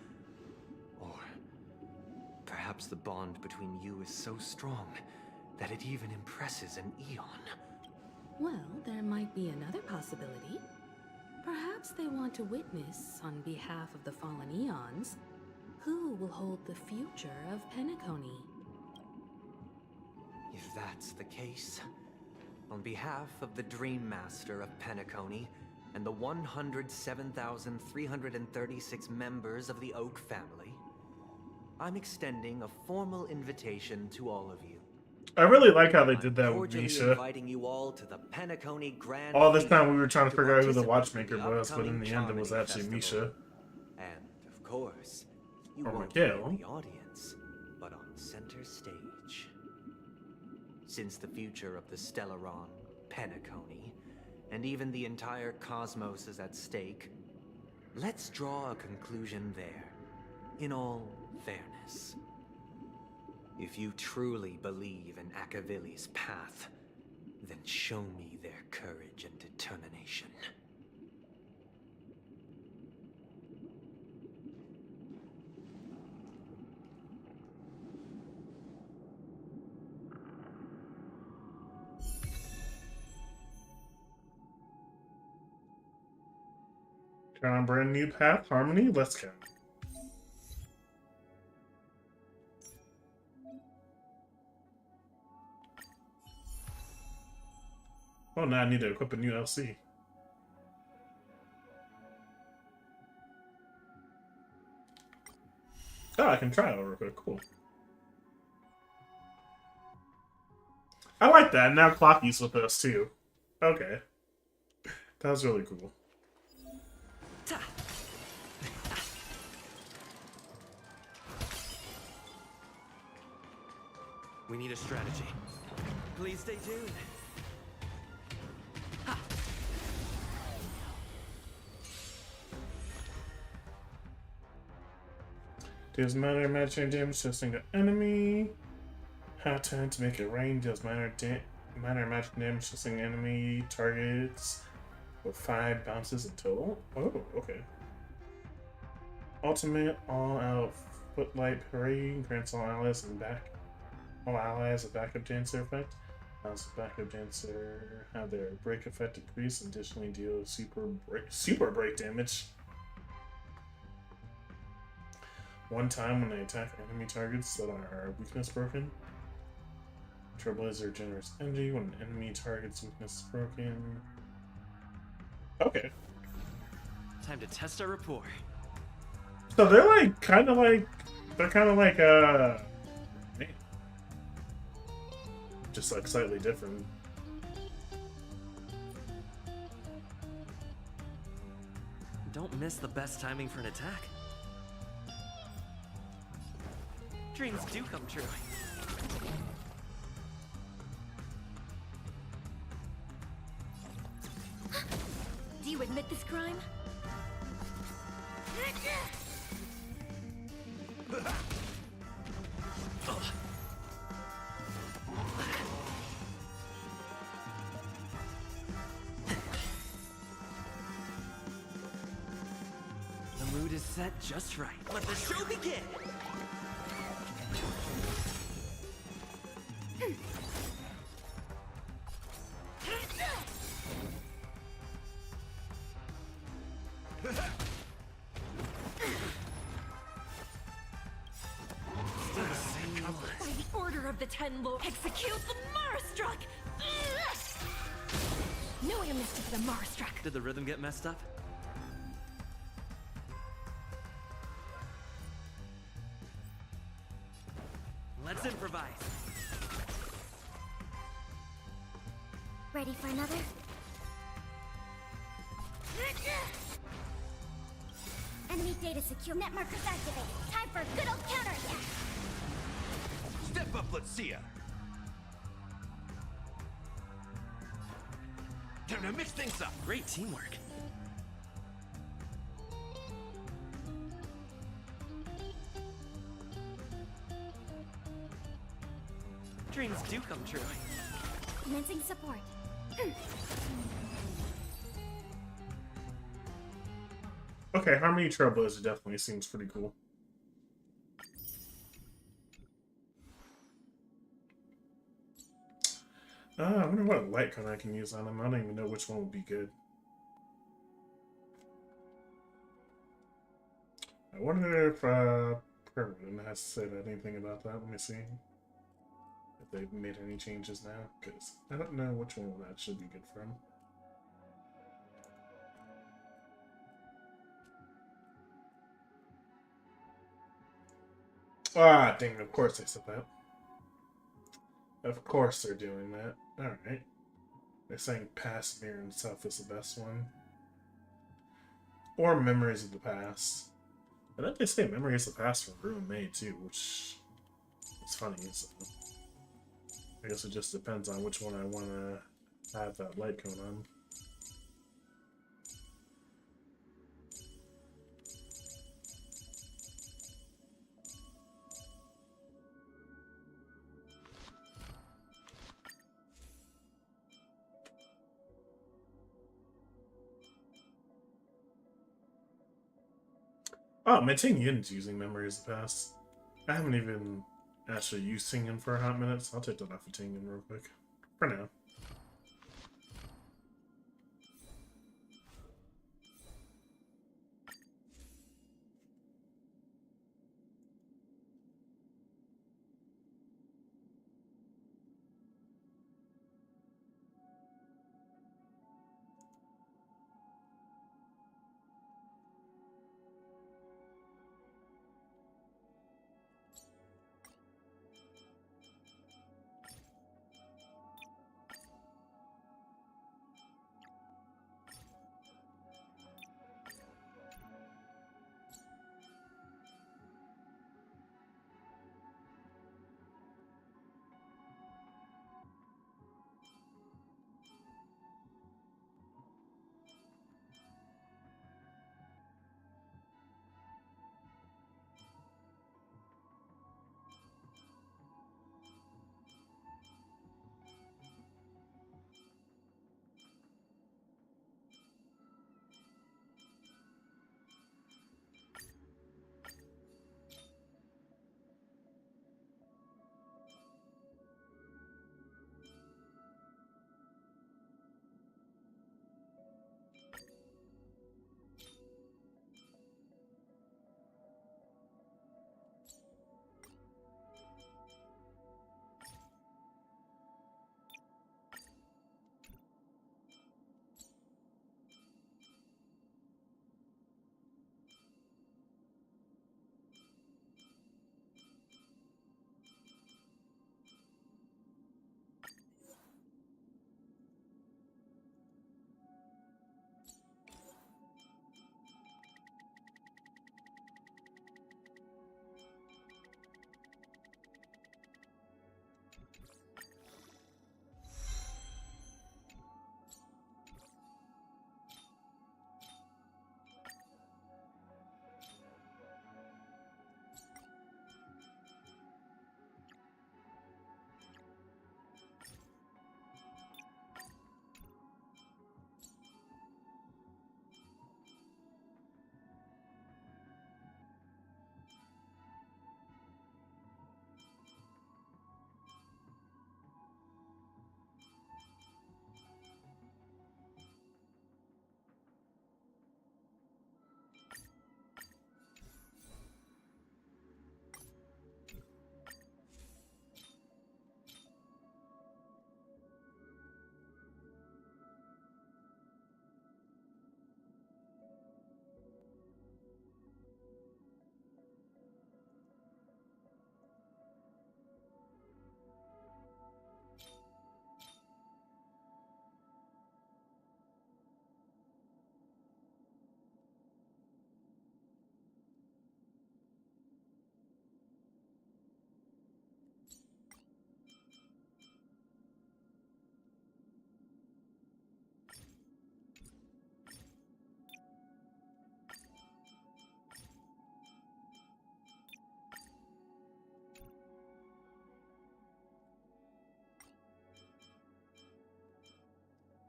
Or perhaps the bond between you is so strong that it even impresses an Eon? Well, there might be another possibility. Perhaps they want to witness, on behalf of the fallen Eons, who will hold the future of Penacony. If that's the case, on behalf of the Dream Master of Penacony and the 107,336 members of the Oak family, I'm extending a formal invitation to all of you. I really like how they did that with Cordially Misha. inviting you all to the Penacony Grand All this time Feast we were trying to figure out who the participate watchmaker in the was, but in the end it was upcoming actually festival. Misha. And, of course, you Or won't be Mikhail. in the audience, but on center stage. Since the future of the Stellaron, Penacony, and even the entire cosmos is at stake, let's draw a conclusion there, in all fairness. If you truly believe in Akavili's path, then show me their courage and determination. Turn on brand new path, Harmony, let's go. Oh, now I need to equip a new LC. Oh, I can try it real quick, cool. I like that, now Clocky's with us too. Okay. That was really cool. We need a strategy. Please stay tuned. Deals minor magic damage to a single enemy. Half time to make it rain. Deals minor magic damage to single enemy targets with 5 bounces in total. Oh, okay. Ultimate all-out footlight parade grants all allies a backup dancer effect. Allows the backup dancer have their break effect decrease. Additionally, deal super break damage. One time when they attack enemy targets that are weakness broken. Trailblazer generous energy when an enemy target's weakness is broken. Okay. Time to test our rapport. So they're like kind of like just like slightly different. Don't miss the best timing for an attack. Dreams do come true. Do you admit this crime? The mood is set just right. Let the show begin! By the order of the Ten Lords, execute the Marastruck! No amnesty for the Marastruck! Did the rhythm get messed up? Let's improvise. Ready for another? Enemy data secure. Net markers activated. Time for a good old counterattack. Step up, let's see ya. Time to mix things up. Great teamwork. Dreams do come true. Commencing support. Okay, Harmony Trailblazer definitely seems pretty cool. I wonder what light cone I can use on him. I don't even know which one would be good. I wonder if Permanent has said anything about that. Let me see. If they've made any changes now, because I don't know which one would actually be good for him. Ah, dang, of course they said that. Of course they're doing that. Alright. They're saying Past Mirror and stuff is the best one. Or Memories of the Past. I think they say Memories of the Past for Ruin May too, which is funny. So I guess it just depends on which one I want to have that light cone on. Oh, Maintain Yin's using Memories of the Past. I haven't even actually used Tingyun for a hot minute, so I'll take that off of Tingyun real quick. For now.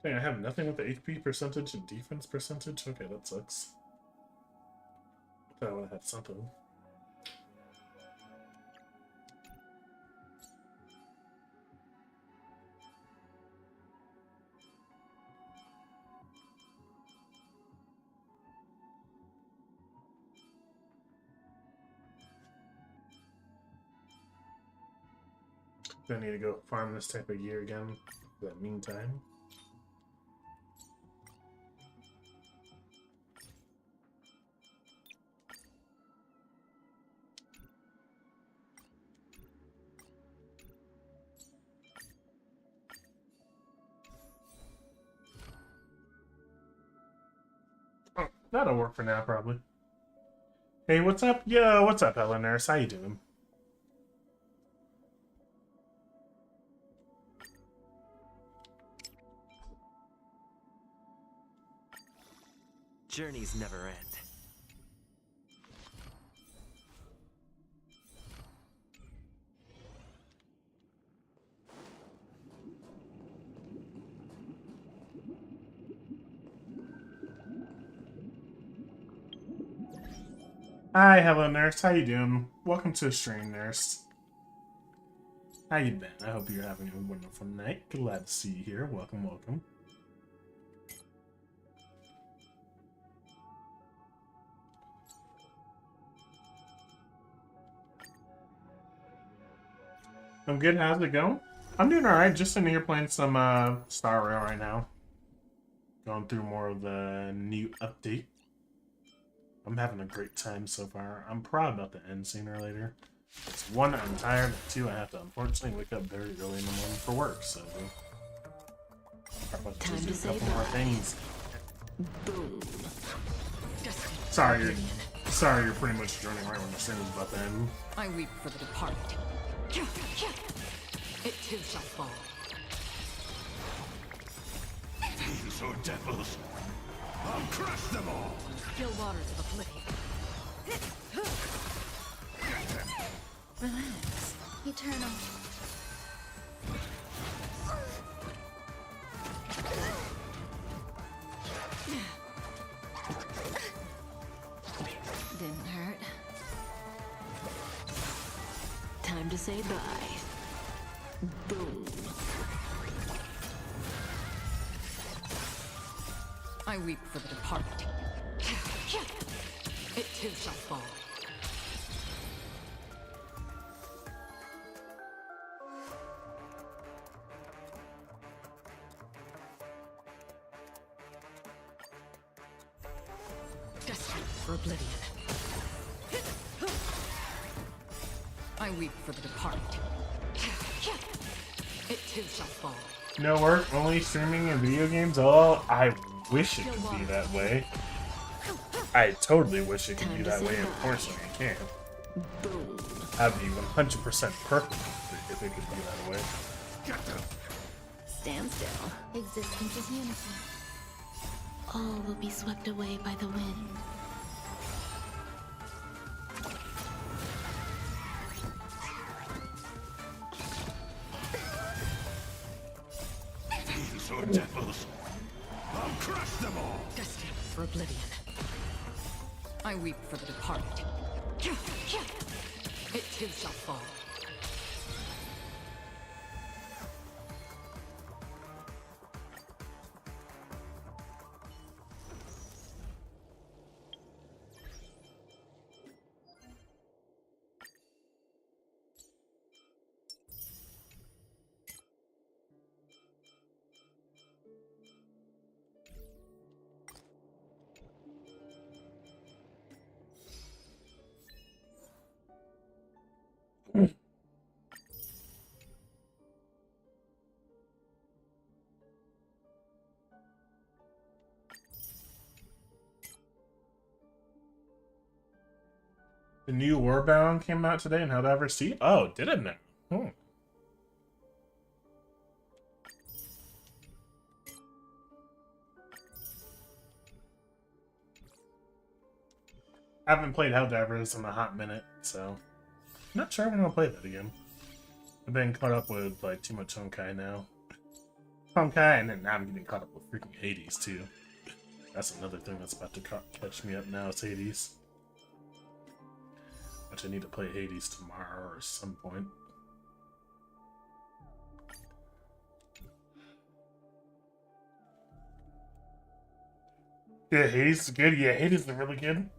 Dang, I have nothing with the HP percentage and defense percentage? Okay, that sucks. I thought I would have had something. I need to go farm this type of gear again for that meantime. Oh, that'll work for now, probably. Hey, what's up? Yo, what's up, Helen Nurse? How you doing? Journeys never end. Hi, hello, Nurse. How you doing? Welcome to the stream, Nurse. How you been? I hope you're having a wonderful night. Glad to see you here. Welcome, welcome. I'm good. How's it going? I'm doing alright. Just sitting here playing some Star Rail right now. Going through more of the new update. I'm having a great time so far. I'm proud about the end sooner or later. It's 1, I'm tired, and 2, I have to unfortunately wake up very early in the morning for work, so I'm about to Time just to do a couple say more bye. things. Boom. Sorry you're pretty much joining right when the stream is about to end. I weep for the departed. It too shall fall. These are devils. I'll crush them all. Still waters of oblivion. Relax. Eternal. Didn't hurt. Time to say bye. Boom. I weep for the departed. It too shall fall. Destined for oblivion. I weep for the departed. It too shall fall. No work, only streaming and video games? Oh, I wish it could be that way. I totally wish it could be that way, unfortunately it can't. That'd be 100% perfect if it could be that way. Stand still. Existence is unity. All will be swept away by the wind. These are devils. I'll crush them all. Destined for oblivion. I weep for the departed. It too shall fall. The new Warbound came out today and Helldivers C? Oh, did it now? I haven't played Helldivers in a hot minute, so not sure when I'll play that again. I've been caught up with like too much Honkai now. Honkai, and then now I'm getting caught up with freaking Hades too. That's another thing that's about to catch me up now, is Hades. Which I need to play Hades tomorrow or some point. Yeah, Hades is good. Yeah, Hades is really good.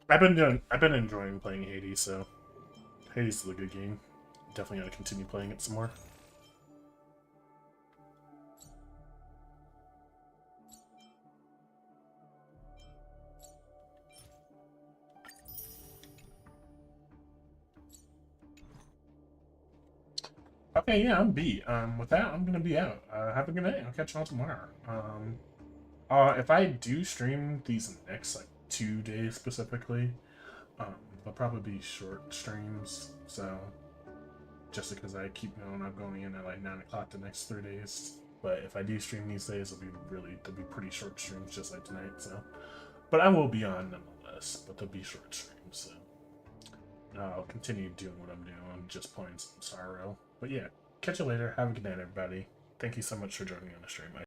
I've been enjoying playing Hades, so Hades is a good game. Definitely gotta continue playing it some more. Okay, yeah, I'm B. With that, I'm gonna be out. Have a good night. I'll catch you all tomorrow. If I do stream these next like 2 days specifically, they'll probably be short streams. So just because I keep going, I'm going in at like 9 o'clock the next 3 days. But if I do stream these days, they'll be pretty short streams, just like tonight. So, but I will be on nonetheless. But they'll be short streams. So I'll continue doing what I'm doing, just playing some Star Rail. But yeah, catch you later. Have a good night, everybody. Thank you so much for joining me on the stream.